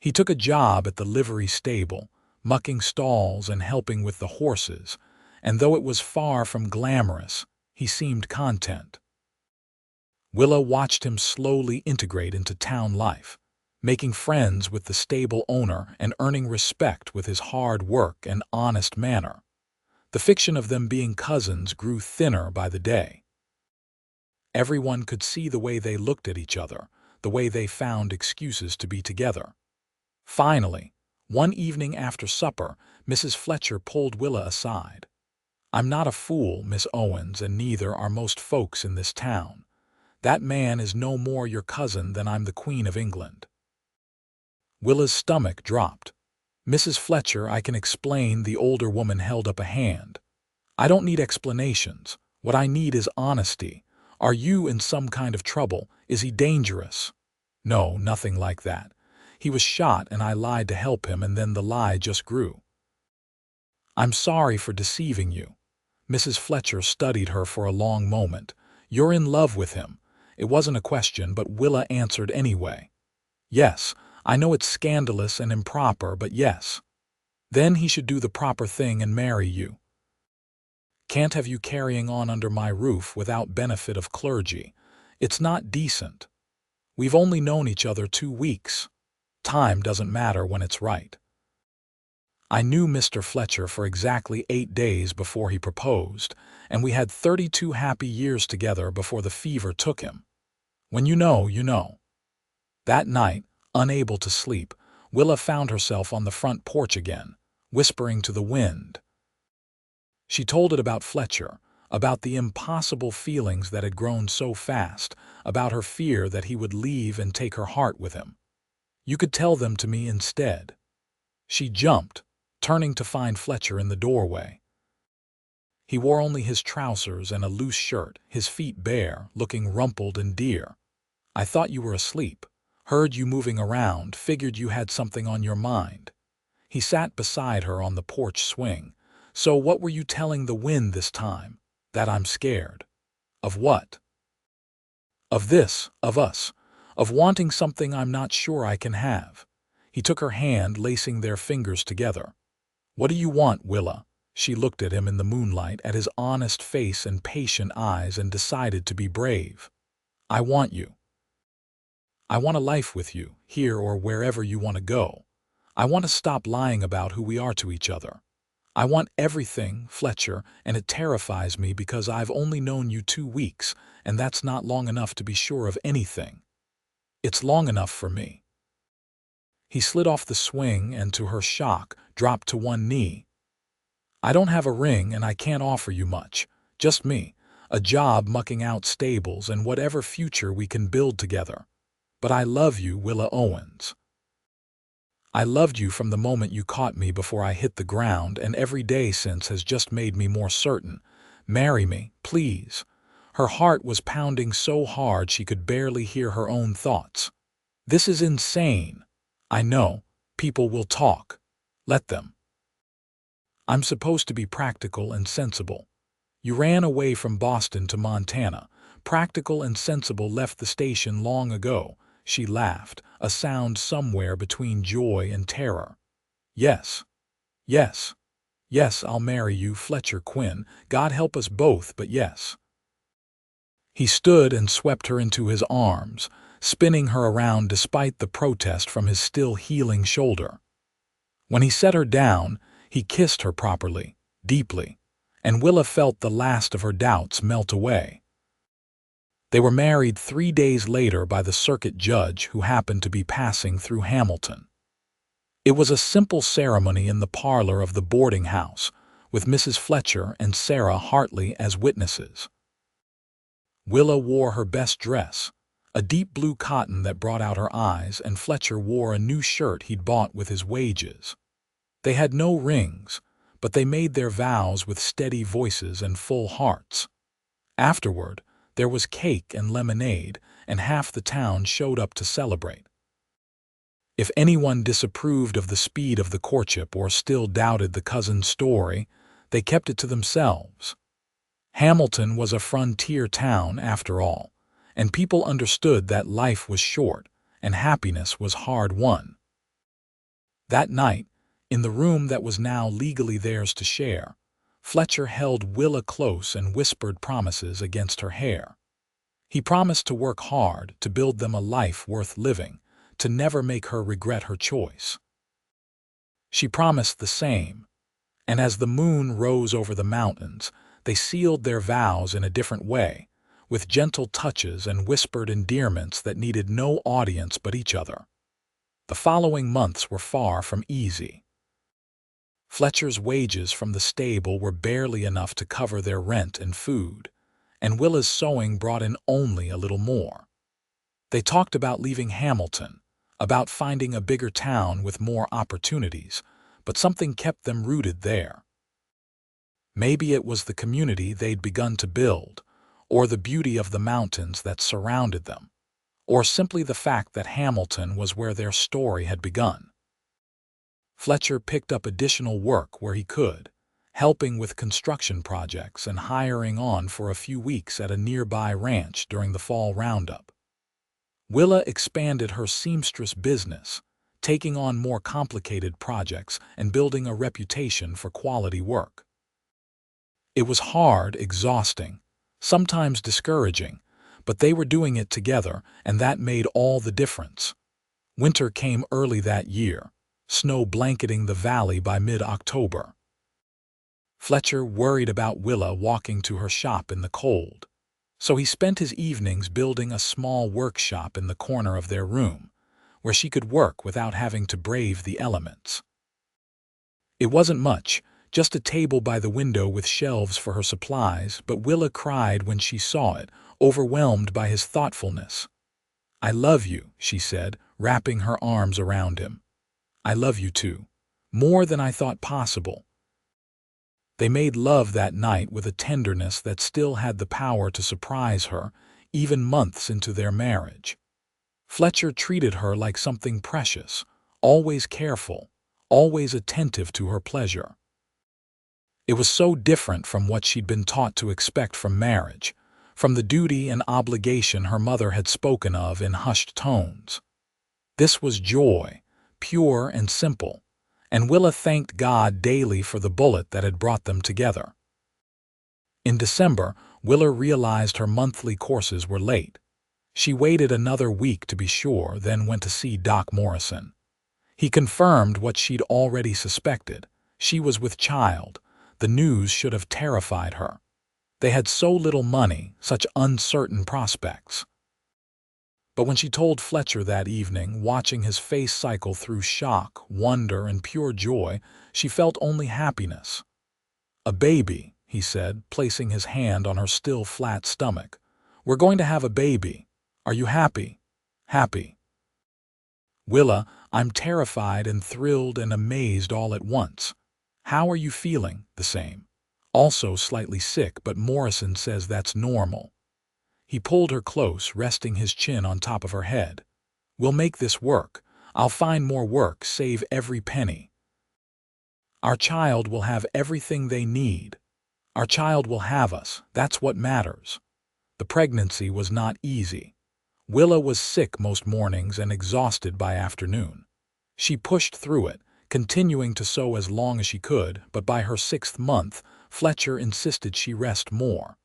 He took a job at the livery stable, mucking stalls and helping with the horses, and though it was far from glamorous, he seemed content. Willa watched him slowly integrate into town life, making friends with the stable owner and earning respect with his hard work and honest manner. The fiction of them being cousins grew thinner by the day. Everyone could see the way they looked at each other, the way they found excuses to be together. Finally, one evening after supper, Mrs. Fletcher pulled Willa aside. "I'm not a fool, Miss Owens, and neither are most folks in this town. That man is no more your cousin than I'm the Queen of England." Willa's stomach dropped. "Mrs. Fletcher, I can explain." The older woman held up a hand. "I don't need explanations. What I need is honesty. Are you in some kind of trouble? Is he dangerous?" "No, nothing like that. He was shot and I lied to help him, and then the lie just grew." "I'm sorry for deceiving you." Mrs. Fletcher studied her for a long moment. "You're in love with him." It wasn't a question, but Willa answered anyway. "Yes, I know it's scandalous and improper, but yes." "Then he should do the proper thing and marry you. Can't have you carrying on under my roof without benefit of clergy. It's not decent. We've only known each other 2 weeks. Time doesn't matter when it's right. I knew Mr. Fletcher for exactly 8 days before he proposed, and we had 32 happy years together before the fever took him. When you know, you know." That night, unable to sleep, Willa found herself on the front porch again, whispering to the wind. She told it about Fletcher, about the impossible feelings that had grown so fast, about her fear that he would leave and take her heart with him. "You could tell them to me instead." She jumped, turning to find Fletcher in the doorway. He wore only his trousers and a loose shirt, his feet bare, looking rumpled and dear. "I thought you were asleep. Heard you moving around, figured you had something on your mind." He sat beside her on the porch swing. "So what were you telling the wind this time?" "That I'm scared." "Of what?" "Of this, of us, of wanting something I'm not sure I can have." He took her hand, lacing their fingers together. "What do you want, Willa?" She looked at him in the moonlight, at his honest face and patient eyes, and decided to be brave. "I want you. I want a life with you, here or wherever you want to go. I want to stop lying about who we are to each other. I want everything, Fletcher, and it terrifies me because I've only known you 2 weeks, and that's not long enough to be sure of anything. It's long enough for me." He slid off the swing and, to her shock, dropped to one knee. "I don't have a ring and I can't offer you much. Just me, a job mucking out stables, and whatever future we can build together. But I love you, Willa Owens. I loved you from the moment you caught me before I hit the ground, and every day since has just made me more certain. Marry me, please." Her heart was pounding so hard she could barely hear her own thoughts. "This is insane. I know. People will talk. Let them. I'm supposed to be practical and sensible. You ran away from Boston to Montana. Practical and sensible left the station long ago." She laughed, a sound somewhere between joy and terror. "Yes, yes, yes, I'll marry you, Fletcher Quinn. God help us both, but yes." He stood and swept her into his arms, spinning her around despite the protest from his still healing shoulder. When he set her down, he kissed her properly, deeply, and Willa felt the last of her doubts melt away. They were married 3 days later by the circuit judge who happened to be passing through Hamilton. It was a simple ceremony in the parlor of the boarding house, with Mrs. Fletcher and Sarah Hartley as witnesses. Willa wore her best dress, a deep blue cotton that brought out her eyes, and Fletcher wore a new shirt he'd bought with his wages. They had no rings, but they made their vows with steady voices and full hearts. Afterward, there was cake and lemonade, and half the town showed up to celebrate. If anyone disapproved of the speed of the courtship or still doubted the cousin's story, they kept it to themselves. Hamilton was a frontier town, after all, and people understood that life was short and happiness was hard-won. That night, in the room that was now legally theirs to share, Fletcher held Willa close and whispered promises against her hair. He promised to work hard, to build them a life worth living, to never make her regret her choice. She promised the same, and as the moon rose over the mountains, they sealed their vows in a different way, with gentle touches and whispered endearments that needed no audience but each other. The following months were far from easy. Fletcher's wages from the stable were barely enough to cover their rent and food, and Willa's sewing brought in only a little more. They talked about leaving Hamilton, about finding a bigger town with more opportunities, but something kept them rooted there. Maybe it was the community they'd begun to build, or the beauty of the mountains that surrounded them, or simply the fact that Hamilton was where their story had begun. Fletcher picked up additional work where he could, helping with construction projects and hiring on for a few weeks at a nearby ranch during the fall roundup. Willa expanded her seamstress business, taking on more complicated projects and building a reputation for quality work. It was hard, exhausting, sometimes discouraging, but they were doing it together, and that made all the difference. Winter came early that year, snow blanketing the valley by mid-October. Fletcher worried about Willa walking to her shop in the cold, so he spent his evenings building a small workshop in the corner of their room, where she could work without having to brave the elements. It wasn't much, just a table by the window with shelves for her supplies, but Willa cried when she saw it, overwhelmed by his thoughtfulness. "I love you," she said, wrapping her arms around him. "I love you too, more than I thought possible." They made love that night with a tenderness that still had the power to surprise her, even months into their marriage. Fletcher treated her like something precious, always careful, always attentive to her pleasure. It was so different from what she'd been taught to expect from marriage, from the duty and obligation her mother had spoken of in hushed tones. This was joy, pure and simple, and Willa thanked God daily for the bullet that had brought them together. In December, Willa realized her monthly courses were late. She waited another week to be sure, then went to see Doc Morrison. He confirmed what she'd already suspected. She was with child. The news should have terrified her. They had so little money, such uncertain prospects. But when she told Fletcher that evening, watching his face cycle through shock, wonder, and pure joy, she felt only happiness. "A baby," he said, placing his hand on her still flat stomach. "We're going to have a baby. Are you happy?" "Happy." "Willa, I'm terrified and thrilled and amazed all at once. How are you feeling?" "The same. Also slightly sick, but Morrison says that's normal." He pulled her close, resting his chin on top of her head. "We'll make this work. I'll find more work, save every penny. Our child will have everything they need. Our child will have us. That's what matters." The pregnancy was not easy. Willa was sick most mornings and exhausted by afternoon. She pushed through it, continuing to sew as long as she could, but by her 6th month, Fletcher insisted she rest more.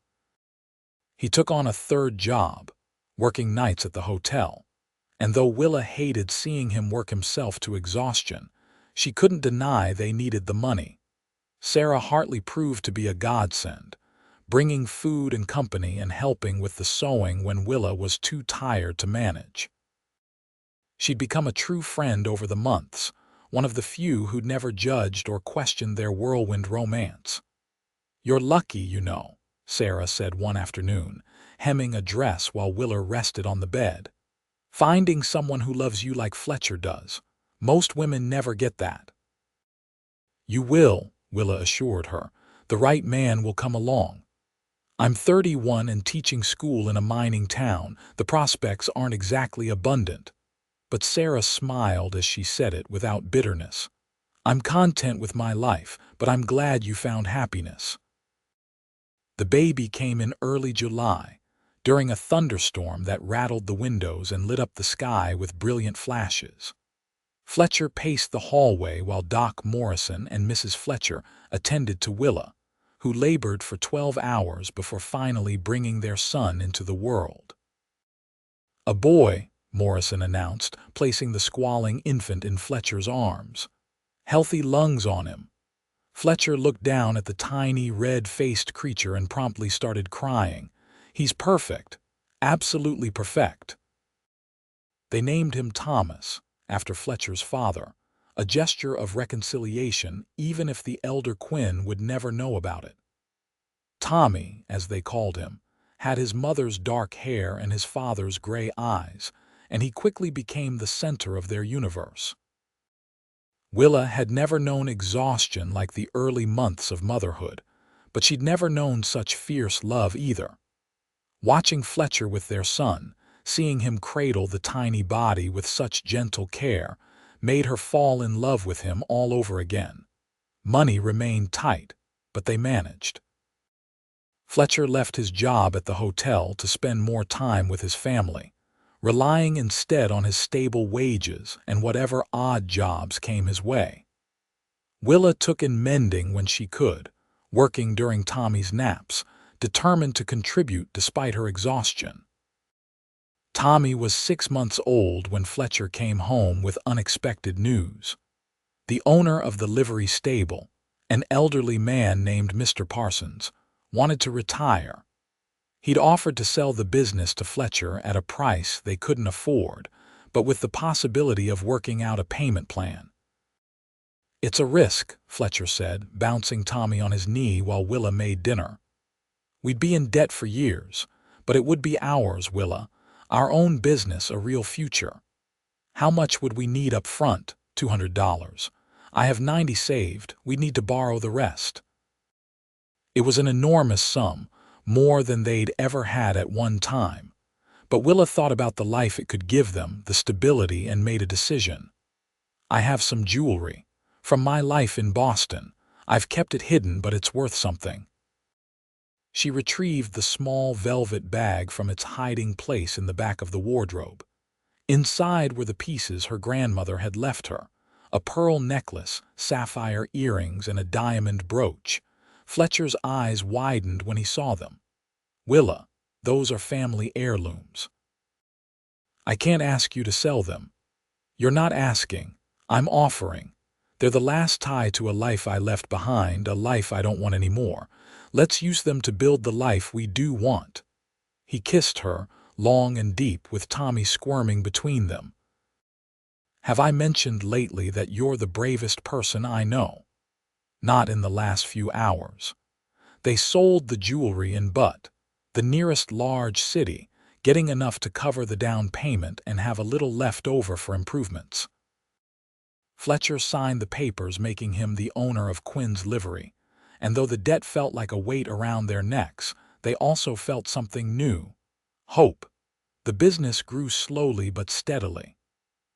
He took on a third job, working nights at the hotel, and though Willa hated seeing him work himself to exhaustion, she couldn't deny they needed the money. Sarah Hartley proved to be a godsend, bringing food and company and helping with the sewing when Willa was too tired to manage. She'd become a true friend over the months, one of the few who'd never judged or questioned their whirlwind romance. "You're lucky, you know," Sarah said one afternoon, hemming a dress while Willa rested on the bed. "Finding someone who loves you like Fletcher does. Most women never get that." "You will," Willa assured her. "The right man will come along. I'm 31 and teaching school in a mining town. The prospects aren't exactly abundant." But Sarah smiled as she said it without bitterness. "I'm content with my life, but I'm glad you found happiness." The baby came in early July, during a thunderstorm that rattled the windows and lit up the sky with brilliant flashes. Fletcher paced the hallway while Doc Morrison and Mrs. Fletcher attended to Willa, who labored for 12 hours before finally bringing their son into the world. "A boy," Morrison announced, placing the squalling infant in Fletcher's arms. "Healthy lungs on him." Fletcher looked down at the tiny, red-faced creature and promptly started crying. "He's perfect. Absolutely perfect." They named him Thomas, after Fletcher's father, a gesture of reconciliation even if the elder Quinn would never know about it. Tommy, as they called him, had his mother's dark hair and his father's gray eyes, and he quickly became the center of their universe. Willa had never known exhaustion like the early months of motherhood, but she'd never known such fierce love either. Watching Fletcher with their son, seeing him cradle the tiny body with such gentle care, made her fall in love with him all over again. Money remained tight, but they managed. Fletcher left his job at the hotel to spend more time with his family, relying instead on his stable wages and whatever odd jobs came his way. Willa took in mending when she could, working during Tommy's naps, determined to contribute despite her exhaustion. Tommy was 6 months old when Fletcher came home with unexpected news. The owner of the livery stable, an elderly man named Mr. Parsons, wanted to retire. He'd offered to sell the business to Fletcher at a price they couldn't afford, but with the possibility of working out a payment plan. "It's a risk," Fletcher said, bouncing Tommy on his knee while Willa made dinner. "We'd be in debt for years, but it would be ours, Willa, our own business, a real future. How much would we need up front? $200. I have 90 saved. We'd need to borrow the rest." It was an enormous sum, more than they'd ever had at one time. But Willa thought about the life it could give them, the stability, and made a decision. "I have some jewelry. From my life in Boston. I've kept it hidden, but it's worth something." She retrieved the small velvet bag from its hiding place in the back of the wardrobe. Inside were the pieces her grandmother had left her, a pearl necklace, sapphire earrings, and a diamond brooch. Fletcher's eyes widened when he saw them. "Willa, those are family heirlooms." "I can't ask you to sell them." "You're not asking. I'm offering. They're the last tie to a life I left behind, a life I don't want anymore. Let's use them to build the life we do want." He kissed her, long and deep, with Tommy squirming between them. "Have I mentioned lately that you're the bravest person I know?" "Not in the last few hours." They sold the jewelry in Butte, the nearest large city, getting enough to cover the down payment and have a little left over for improvements. Fletcher signed the papers making him the owner of Quinn's livery, and though the debt felt like a weight around their necks, they also felt something new: hope. The business grew slowly but steadily.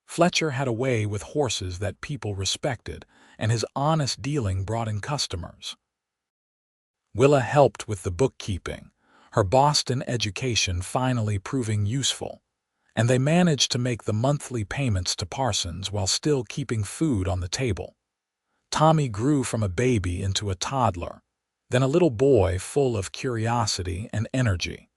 Fletcher had a way with horses that people respected, and his honest dealing brought in customers. Willa helped with the bookkeeping, her Boston education finally proving useful, and they managed to make the monthly payments to Parsons while still keeping food on the table. Tommy grew from a baby into a toddler, then a little boy full of curiosity and energy.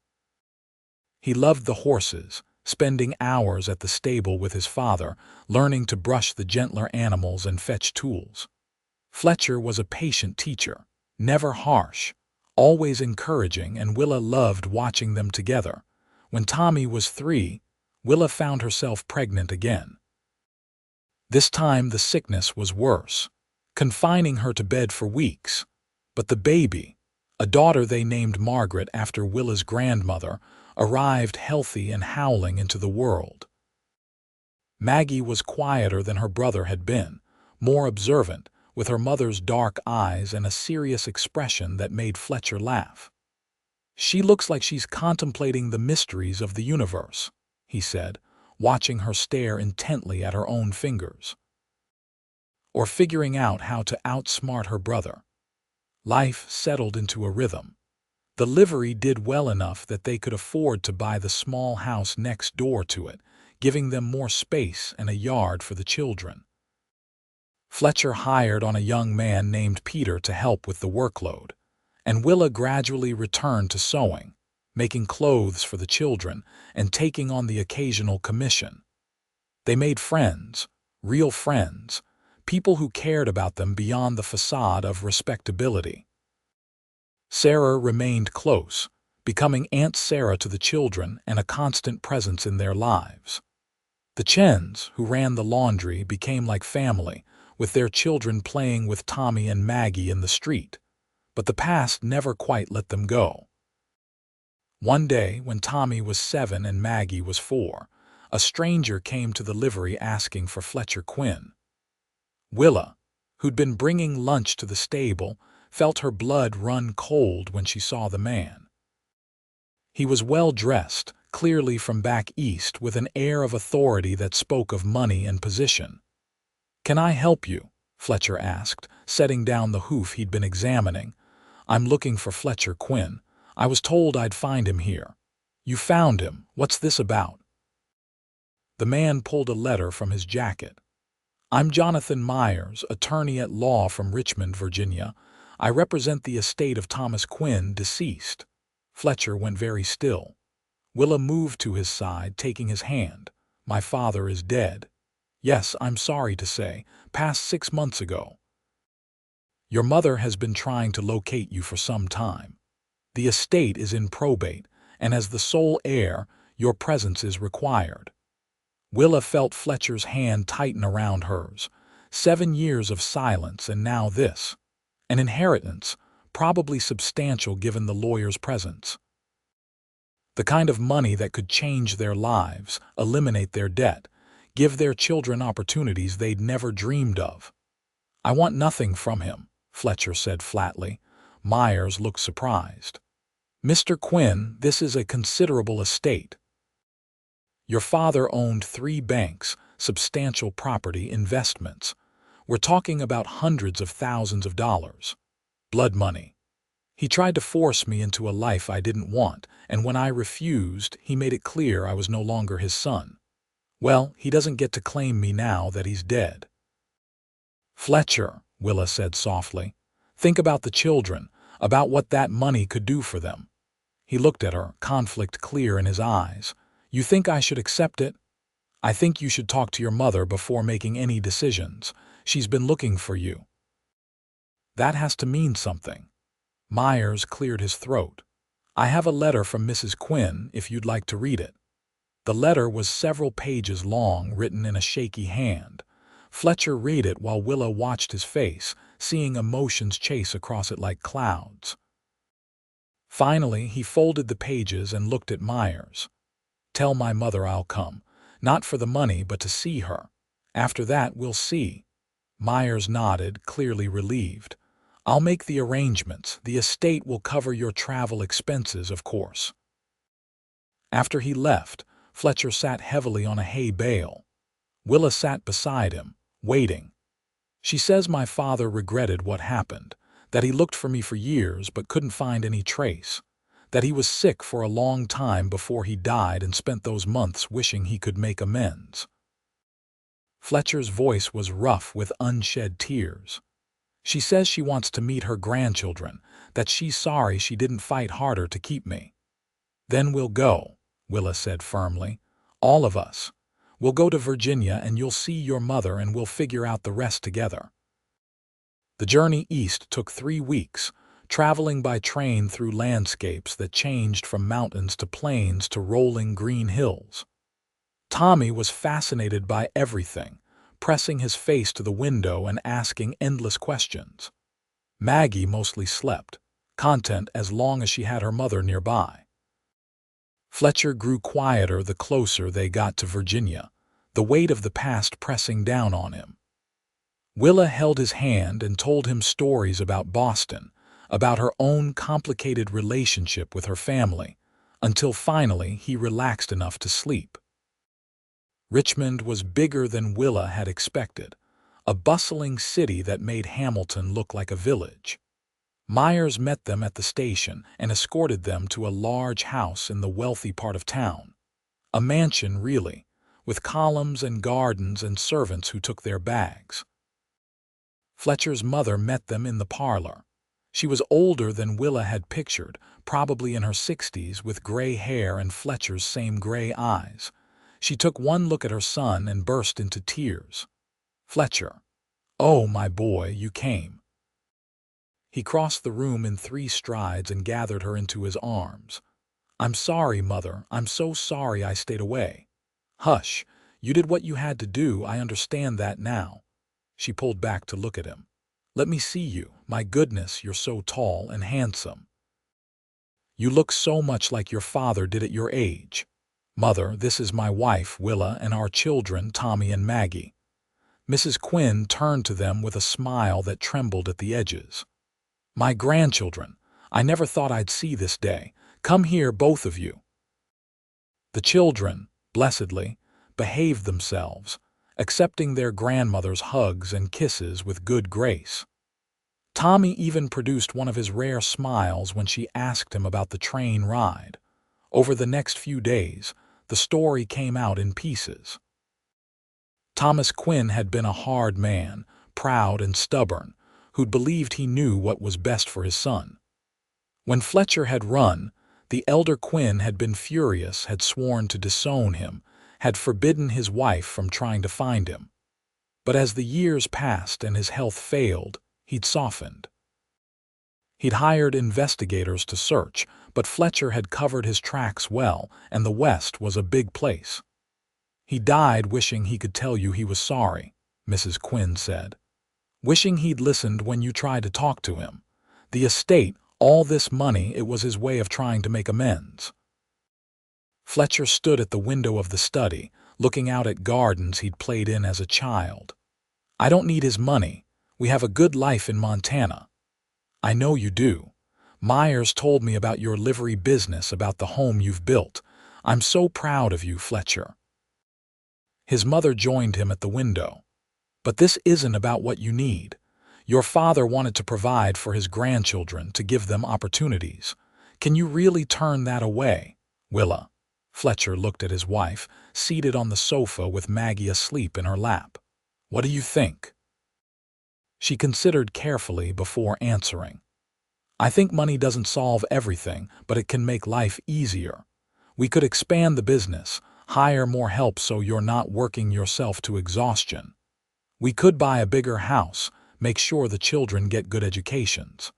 He loved the horses, spending hours at the stable with his father, learning to brush the gentler animals and fetch tools. Fletcher was a patient teacher, never harsh, always encouraging, and Willa loved watching them together. When Tommy was 3, Willa found herself pregnant again. This time the sickness was worse, confining her to bed for weeks. But the baby, a daughter they named Margaret after Willa's grandmother, arrived healthy and howling into the world. Maggie was quieter than her brother had been, more observant, with her mother's dark eyes and a serious expression that made Fletcher laugh. "She looks like she's contemplating the mysteries of the universe," he said, watching her stare intently at her own fingers, or figuring out how to outsmart her brother. Life settled into a rhythm. The livery did well enough that they could afford to buy the small house next door to it, giving them more space and a yard for the children. Fletcher hired on a young man named Peter to help with the workload, and Willa gradually returned to sewing, making clothes for the children and taking on the occasional commission. They made friends, real friends, people who cared about them beyond the facade of respectability. Sarah remained close, becoming Aunt Sarah to the children and a constant presence in their lives. The Chens, who ran the laundry, became like family, with their children playing with Tommy and Maggie in the street, but the past never quite let them go. One day, when Tommy was 7 and Maggie was 4, a stranger came to the livery asking for Fletcher Quinn. Willa, who'd been bringing lunch to the stable, felt her blood run cold when she saw the man. He was well-dressed, clearly from back east, with an air of authority that spoke of money and position. "Can I help you?" Fletcher asked, setting down the hoof he'd been examining. "I'm looking for Fletcher Quinn. I was told I'd find him here." "You found him. What's this about?" The man pulled a letter from his jacket. "I'm Jonathan Myers, attorney at law from Richmond, Virginia. I represent the estate of Thomas Quinn, deceased." Fletcher went very still. Willa moved to his side, taking his hand. "My father is dead. Yes, I'm sorry to say, passed 6 months ago. Your mother has been trying to locate you for some time. The estate is in probate, and as the sole heir, your presence is required." Willa felt Fletcher's hand tighten around hers. 7 years of silence, and now this. An inheritance, probably substantial given the lawyer's presence. The kind of money that could change their lives, eliminate their debt, give their children opportunities they'd never dreamed of. "I want nothing from him," Fletcher said flatly. Myers looked surprised. "Mr. Quinn, this is a considerable estate. Your father owned 3 banks, substantial property, investments. We're talking about hundreds of thousands of dollars. Blood money. He tried to force me into a life I didn't want, and when I refused, he made it clear I was no longer his son. Well, he doesn't get to claim me now that he's dead." "Fletcher," Willa said softly, "think about the children, about what that money could do for them." He looked at her, conflict clear in his eyes. "You think I should accept it? I think you should talk to your mother before making any decisions. She's been looking for you." "That has to mean something." Myers cleared his throat. "I have a letter from Mrs. Quinn, if you'd like to read it." The letter was several pages long, written in a shaky hand. Fletcher read it while Willa watched his face, seeing emotions chase across it like clouds. Finally, he folded the pages and looked at Myers. "Tell my mother I'll come. Not for the money, but to see her. After that, we'll see." Myers nodded, clearly relieved. "I'll make the arrangements. The estate will cover your travel expenses, of course." After he left, Fletcher sat heavily on a hay bale. Willa sat beside him, waiting. "She says my father regretted what happened, that he looked for me for years but couldn't find any trace, that he was sick for a long time before he died and spent those months wishing he could make amends." Fletcher's voice was rough with unshed tears. "She says she wants to meet her grandchildren, that she's sorry she didn't fight harder to keep me." "Then we'll go," Willa said firmly. "All of us. We'll go to Virginia and you'll see your mother and we'll figure out the rest together." The journey east took 3 weeks, traveling by train through landscapes that changed from mountains to plains to rolling green hills. Tommy was fascinated by everything, pressing his face to the window and asking endless questions. Maggie mostly slept, content as long as she had her mother nearby. Fletcher grew quieter the closer they got to Virginia, the weight of the past pressing down on him. Willa held his hand and told him stories about Boston, about her own complicated relationship with her family, until finally he relaxed enough to sleep. Richmond was bigger than Willa had expected, a bustling city that made Hamilton look like a village. Myers met them at the station and escorted them to a large house in the wealthy part of town. A mansion, really, with columns and gardens and servants who took their bags. Fletcher's mother met them in the parlor. She was older than Willa had pictured, probably in her 60s, with gray hair and Fletcher's same gray eyes. She took one look at her son and burst into tears. "Fletcher, oh, my boy, you came." He crossed the room in 3 strides and gathered her into his arms. "I'm sorry, Mother. I'm so sorry I stayed away." "Hush. You did what you had to do. I understand that now." She pulled back to look at him. "Let me see you. My goodness, you're so tall and handsome. You look so much like your father did at your age. Mother, this is my wife, Willa, and our children, Tommy and Maggie." Mrs. Quinn turned to them with a smile that trembled at the edges. "My grandchildren. I never thought I'd see this day. Come here, both of you." The children, blessedly, behaved themselves, accepting their grandmother's hugs and kisses with good grace. Tommy even produced one of his rare smiles when she asked him about the train ride. Over the next few days, the story came out in pieces. Thomas Quinn had been a hard man, proud and stubborn, who'd believed he knew what was best for his son. When Fletcher had run, the elder Quinn had been furious, had sworn to disown him, had forbidden his wife from trying to find him. But as the years passed and his health failed, he'd softened. He'd hired investigators to search, but Fletcher had covered his tracks well, and the West was a big place. "He died wishing he could tell you he was sorry," Mrs. Quinn said. "Wishing he'd listened when you tried to talk to him. The estate, all this money, it was his way of trying to make amends." Fletcher stood at the window of the study, looking out at gardens he'd played in as a child. "I don't need his money. We have a good life in Montana." "I know you do. Myers told me about your livery business, about the home you've built. I'm so proud of you, Fletcher." His mother joined him at the window. "But this isn't about what you need. Your father wanted to provide for his grandchildren, to give them opportunities. Can you really turn that away, Willa?" Fletcher looked at his wife, seated on the sofa with Maggie asleep in her lap. "What do you think?" She considered carefully before answering. "I think money doesn't solve everything, but it can make life easier. We could expand the business, hire more help so you're not working yourself to exhaustion. We could buy a bigger house, make sure the children get good educations.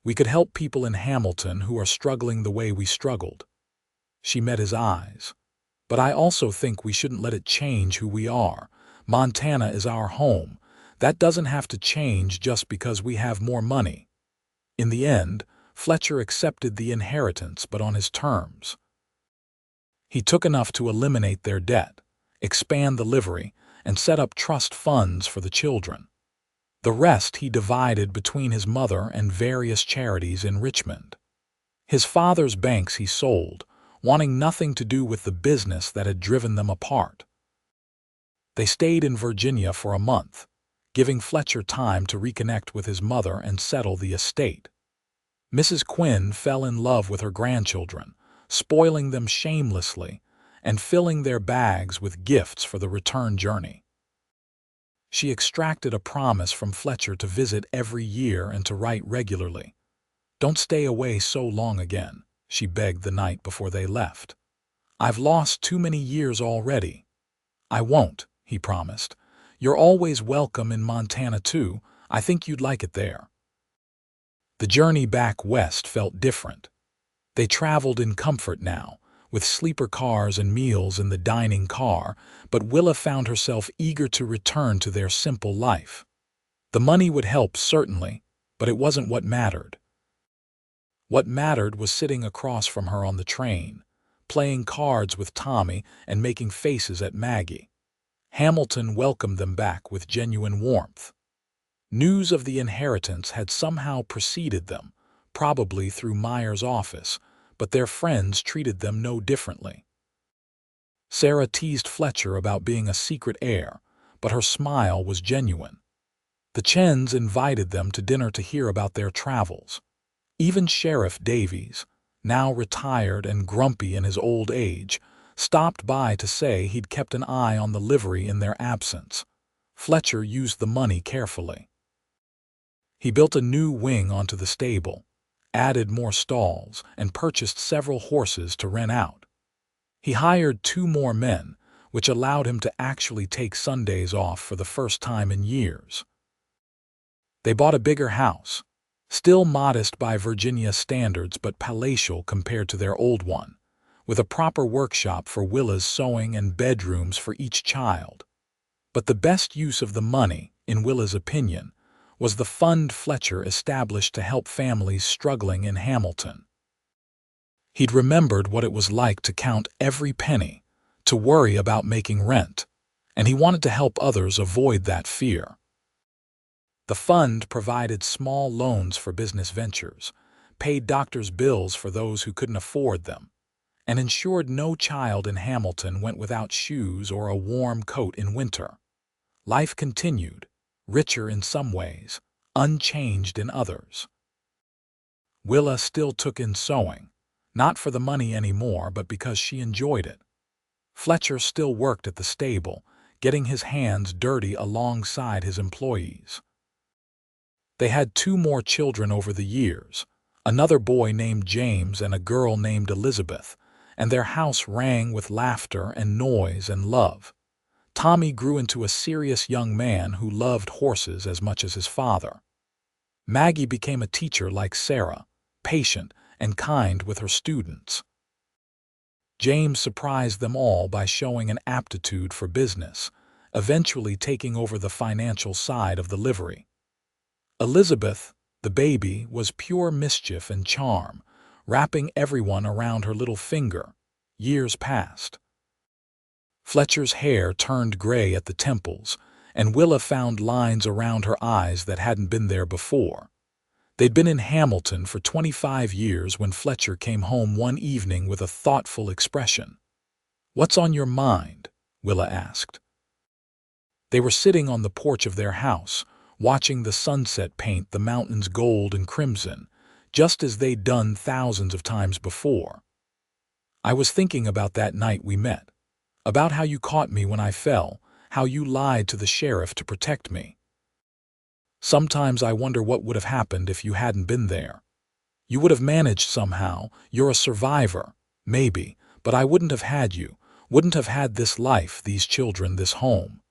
We could help people in Hamilton who are struggling the way we struggled." She met his eyes. "But I also think we shouldn't let it change who we are. Montana is our home. That doesn't have to change just because we have more money." In the end, Fletcher accepted the inheritance, but on his terms. He took enough to eliminate their debt, expand the livery, and set up trust funds for the children. The rest he divided between his mother and various charities in Richmond. His father's banks he sold, wanting nothing to do with the business that had driven them apart. They stayed in Virginia for a month, giving Fletcher time to reconnect with his mother and settle the estate. Mrs. Quinn fell in love with her grandchildren, spoiling them shamelessly and filling their bags with gifts for the return journey. She extracted a promise from Fletcher to visit every year and to write regularly. "Don't stay away so long again," she begged the night before they left. "I've lost too many years already." "I won't," he promised. "You're always welcome in Montana, too. I think you'd like it there." The journey back west felt different. They traveled in comfort now, with sleeper cars and meals in the dining car, but Willa found herself eager to return to their simple life. The money would help, certainly, but it wasn't what mattered. What mattered was sitting across from her on the train, playing cards with Tommy and making faces at Maggie. Hamilton welcomed them back with genuine warmth. News of the inheritance had somehow preceded them, probably through Myers' office, but their friends treated them no differently. Sarah teased Fletcher about being a secret heir, but her smile was genuine. The Chens invited them to dinner to hear about their travels. Even Sheriff Davies, now retired and grumpy in his old age, stopped by to say he'd kept an eye on the livery in their absence. Fletcher used the money carefully. He built a new wing onto the stable, added more stalls, and purchased several horses to rent out. He hired 2 more men, which allowed him to actually take Sundays off for the first time in years. They bought a bigger house, still modest by Virginia standards but palatial compared to their old one, with a proper workshop for Willa's sewing and bedrooms for each child. But the best use of the money, in Willa's opinion, was the fund Fletcher established to help families struggling in Hamilton. He'd remembered what it was like to count every penny, to worry about making rent, and he wanted to help others avoid that fear. The fund provided small loans for business ventures, paid doctors' bills for those who couldn't afford them, and ensured no child in Hamilton went without shoes or a warm coat in winter. Life continued, richer in some ways, unchanged in others. Willa still took in sewing, not for the money anymore, but because she enjoyed it. Fletcher still worked at the stable, getting his hands dirty alongside his employees. They had 2 more children over the years, another boy named James and a girl named Elizabeth, and their house rang with laughter and noise and love. Tommy grew into a serious young man who loved horses as much as his father. Maggie became a teacher like Sarah, patient and kind with her students. James surprised them all by showing an aptitude for business, eventually taking over the financial side of the livery. Elizabeth, the baby, was pure mischief and charm, wrapping everyone around her little finger. Years passed. Fletcher's hair turned gray at the temples, and Willa found lines around her eyes that hadn't been there before. They'd been in Hamilton for 25 years when Fletcher came home one evening with a thoughtful expression. "What's on your mind?" Willa asked. They were sitting on the porch of their house, watching the sunset paint the mountains gold and crimson, just as they'd done thousands of times before. "I was thinking about that night we met, about how you caught me when I fell, how you lied to the sheriff to protect me. Sometimes I wonder what would have happened if you hadn't been there. You would have managed somehow, you're a survivor, maybe, but I wouldn't have had you, wouldn't have had this life, these children, this home."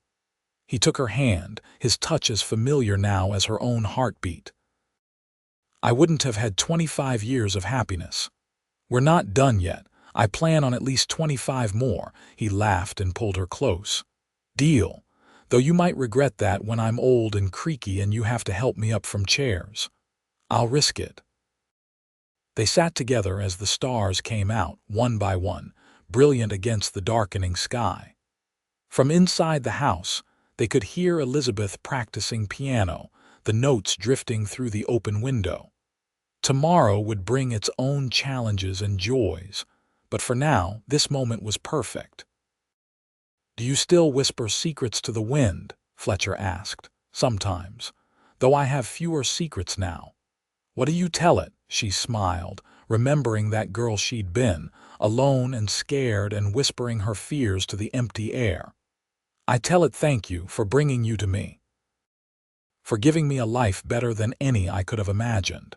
He took her hand, his touch as familiar now as her own heartbeat. "I wouldn't have had 25 years of happiness. We're not done yet. I plan on at least 25 more." He laughed and pulled her close. "Deal. Though you might regret that when I'm old and creaky and you have to help me up from chairs. I'll risk it." They sat together as the stars came out, one by one, brilliant against the darkening sky. From inside the house, they could hear Elizabeth practicing piano, the notes drifting through the open window. Tomorrow would bring its own challenges and joys, but for now, this moment was perfect. "Do you still whisper secrets to the wind?" Fletcher asked. "Sometimes, though I have fewer secrets now." "What do you tell it?" She smiled, remembering that girl she'd been, alone and scared and whispering her fears to the empty air. "I tell it thank you for bringing you to me, for giving me a life better than any I could have imagined.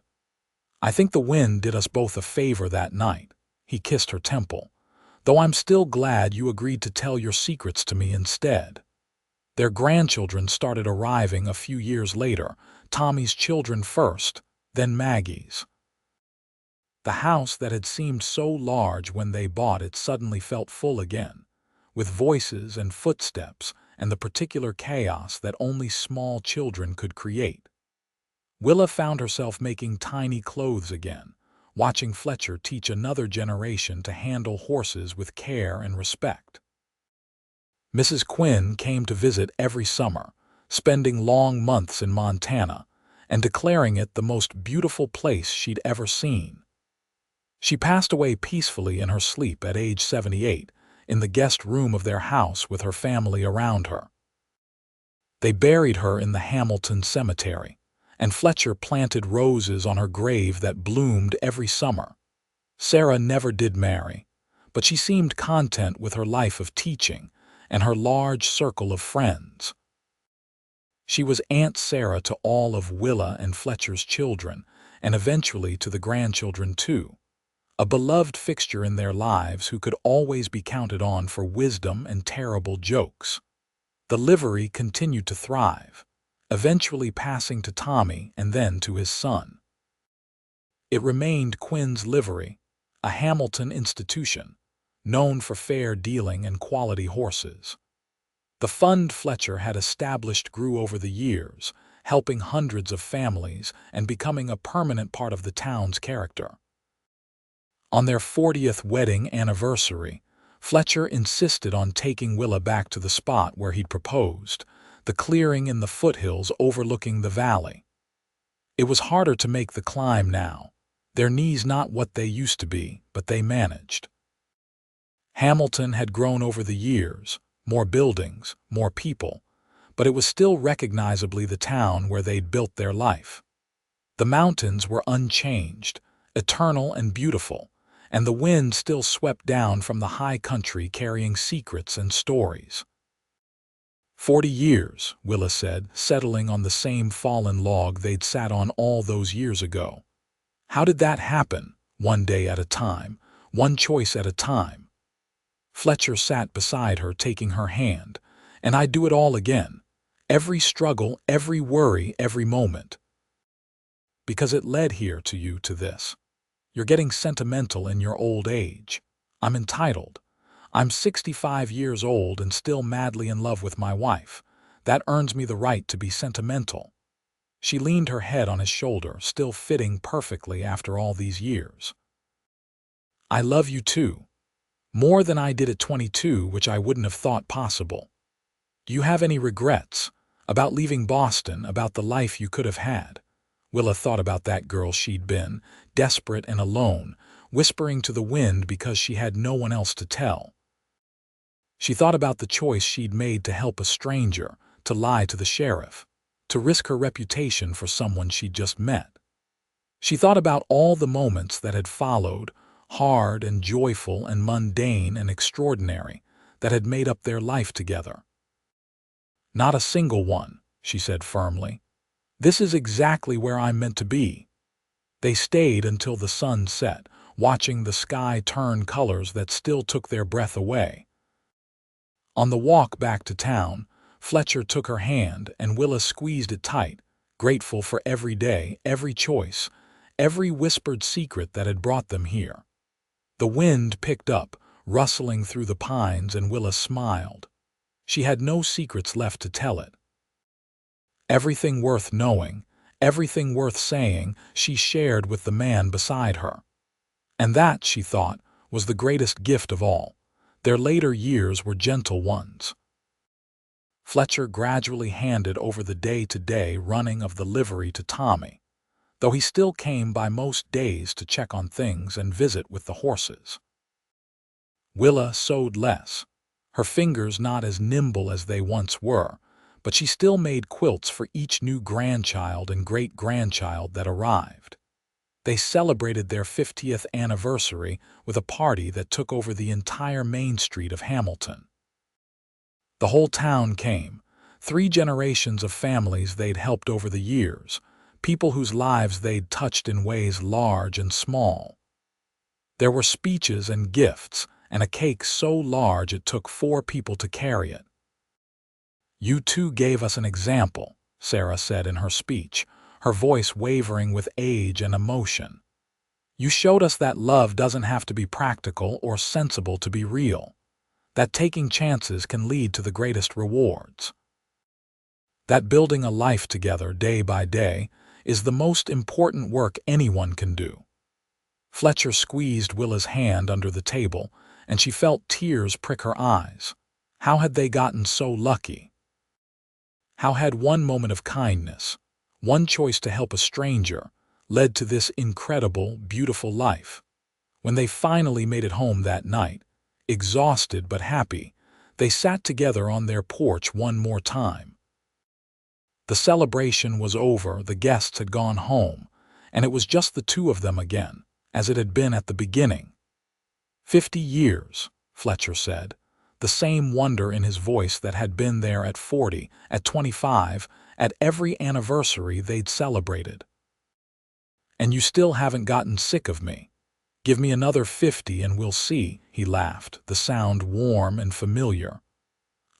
I think the wind did us both a favor that night." He kissed her temple. "Though I'm still glad you agreed to tell your secrets to me instead." Their grandchildren started arriving a few years later, Tommy's children first, then Maggie's. The house that had seemed so large when they bought it suddenly felt full again, with voices and footsteps and the particular chaos that only small children could create. Willa found herself making tiny clothes again, watching Fletcher teach another generation to handle horses with care and respect. Mrs. Quinn came to visit every summer, spending long months in Montana and declaring it the most beautiful place she'd ever seen. She passed away peacefully in her sleep at age 78, in the guest room of their house with her family around her. They buried her in the Hamilton cemetery, and Fletcher planted roses on her grave that bloomed every summer. Sarah never did marry, but she seemed content with her life of teaching and her large circle of friends. She was Aunt Sarah to all of Willa and Fletcher's children, and eventually to the grandchildren too, a beloved fixture in their lives who could always be counted on for wisdom and terrible jokes. The livery continued to thrive, eventually passing to Tommy and then to his son. It remained Quinn's livery, a Hamilton institution, known for fair dealing and quality horses. The fund Fletcher had established grew over the years, helping hundreds of families and becoming a permanent part of the town's character. On their 40th wedding anniversary, Fletcher insisted on taking Willa back to the spot where he'd proposed, the clearing in the foothills overlooking the valley. It was harder to make the climb now, their knees not what they used to be, but they managed. Hamilton had grown over the years, more buildings, more people, but it was still recognizably the town where they'd built their life. The mountains were unchanged, eternal and beautiful, and the wind still swept down from the high country carrying secrets and stories. 40 years, Willa said, settling on the same fallen log they'd sat on all those years ago. How did that happen, one day at a time, one choice at a time? Fletcher sat beside her, taking her hand, and I'd do it all again. Every struggle, every worry, every moment. Because it led here to you, to this. You're getting sentimental in your old age. I'm entitled. I'm 65 years old and still madly in love with my wife. That earns me the right to be sentimental. She leaned her head on his shoulder, still fitting perfectly after all these years. I love you too. More than I did at 22, which I wouldn't have thought possible. Do you have any regrets about leaving Boston, about the life you could have had? Willa thought about that girl she'd been, desperate and alone, whispering to the wind because she had no one else to tell. She thought about the choice she'd made to help a stranger, to lie to the sheriff, to risk her reputation for someone she'd just met. She thought about all the moments that had followed, hard and joyful and mundane and extraordinary, that had made up their life together. Not a single one, she said firmly. This is exactly where I'm meant to be. They stayed until the sun set, watching the sky turn colors that still took their breath away. On the walk back to town, Fletcher took her hand and Willa squeezed it tight, grateful for every day, every choice, every whispered secret that had brought them here. The wind picked up, rustling through the pines, and Willa smiled. She had no secrets left to tell it. Everything worth knowing, everything worth saying, she shared with the man beside her. And that, she thought, was the greatest gift of all. Their later years were gentle ones. Fletcher gradually handed over the day-to-day running of the livery to Tommy, though he still came by most days to check on things and visit with the horses. Willa sewed less, her fingers not as nimble as they once were, but she still made quilts for each new grandchild and great-grandchild that arrived. They celebrated their 50th anniversary with a party that took over the entire main street of Hamilton. The whole town came, 3 generations of families they'd helped over the years, people whose lives they'd touched in ways large and small. There were speeches and gifts, and a cake so large it took 4 people to carry it. You two gave us an example, Sarah said in her speech, her voice wavering with age and emotion. You showed us that love doesn't have to be practical or sensible to be real, that taking chances can lead to the greatest rewards, that building a life together day by day is the most important work anyone can do. Fletcher squeezed Willa's hand under the table, and she felt tears prick her eyes. How had they gotten so lucky? How had one moment of kindness, one choice to help a stranger, led to this incredible, beautiful life? When they finally made it home that night, Exhausted but happy, they sat together on their porch one more time. The celebration was over, the guests had gone home, and it was just the two of them again, as it had been at the beginning. 50 years, Fletcher said, the same wonder in his voice that had been there at 40, at 25, at every anniversary they'd celebrated. And you still haven't gotten sick of me. Give me another 50 and we'll see, he laughed, the sound warm and familiar.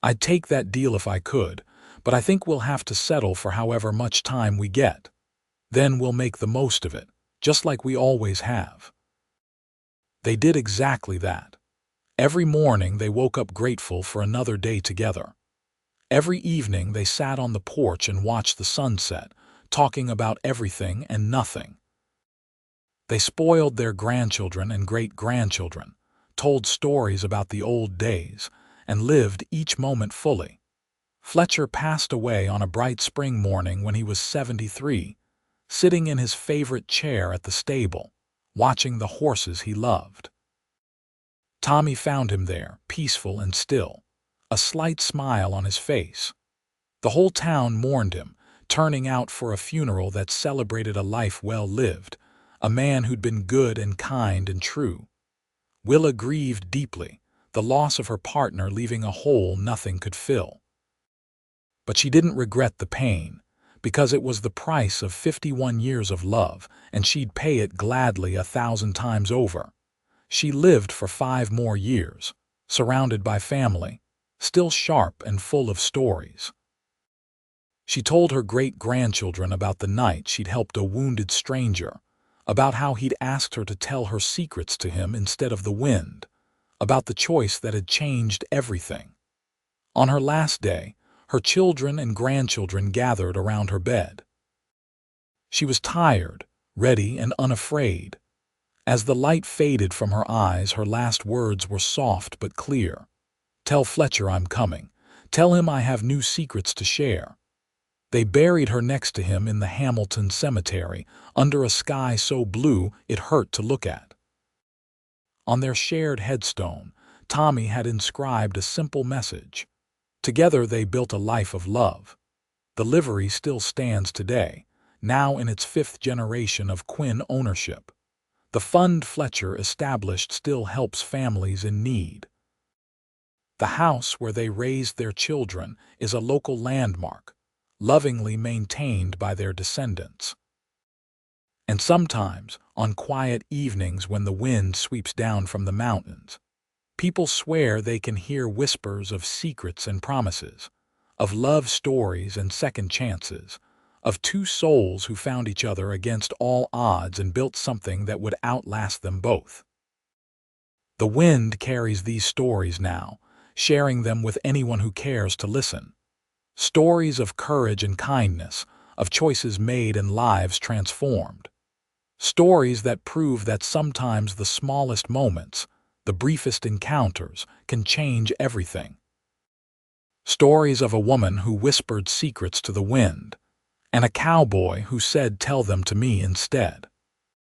I'd take that deal if I could, but I think we'll have to settle for however much time we get. Then we'll make the most of it, just like we always have. They did exactly that. Every morning they woke up grateful for another day together. Every evening they sat on the porch and watched the sunset, talking about everything and nothing. They spoiled their grandchildren and great-grandchildren, told stories about the old days, and lived each moment fully. Fletcher passed away on a bright spring morning when he was 73, sitting in his favorite chair at the stable, watching the horses he loved. Tommy found him there, peaceful and still, a slight smile on his face. The whole town mourned him, turning out for a funeral that celebrated a life well lived, a man who'd been good and kind and true. Willa grieved deeply, the loss of her partner leaving a hole nothing could fill. But she didn't regret the pain, because it was the price of 51 years of love, and she'd pay it gladly 1,000 times over. She lived for 5 more years, surrounded by family, still sharp and full of stories. She told her great-grandchildren about the night she'd helped a wounded stranger, about how he'd asked her to tell her secrets to him instead of the wind, about the choice that had changed everything. On her last day, her children and grandchildren gathered around her bed. She was tired, ready, and unafraid. As the light faded from her eyes, her last words were soft but clear. "Tell Fletcher I'm coming. Tell him I have new secrets to share." They buried her next to him in the Hamilton cemetery, under a sky so blue it hurt to look at. On their shared headstone, Tommy had inscribed a simple message. Together they built a life of love. The livery still stands today, now in its 5th generation of Quinn ownership. The fund Fletcher established still helps families in need. The house where they raised their children is a local landmark, lovingly maintained by their descendants. And sometimes, on quiet evenings when the wind sweeps down from the mountains, people swear they can hear whispers of secrets and promises, of love stories and second chances, of two souls who found each other against all odds and built something that would outlast them both. The wind carries these stories now, sharing them with anyone who cares to listen. Stories of courage and kindness, of choices made and lives transformed. Stories that prove that sometimes the smallest moments, the briefest encounters, can change everything. Stories of a woman who whispered secrets to the wind, and a cowboy who said, "Tell them to me instead."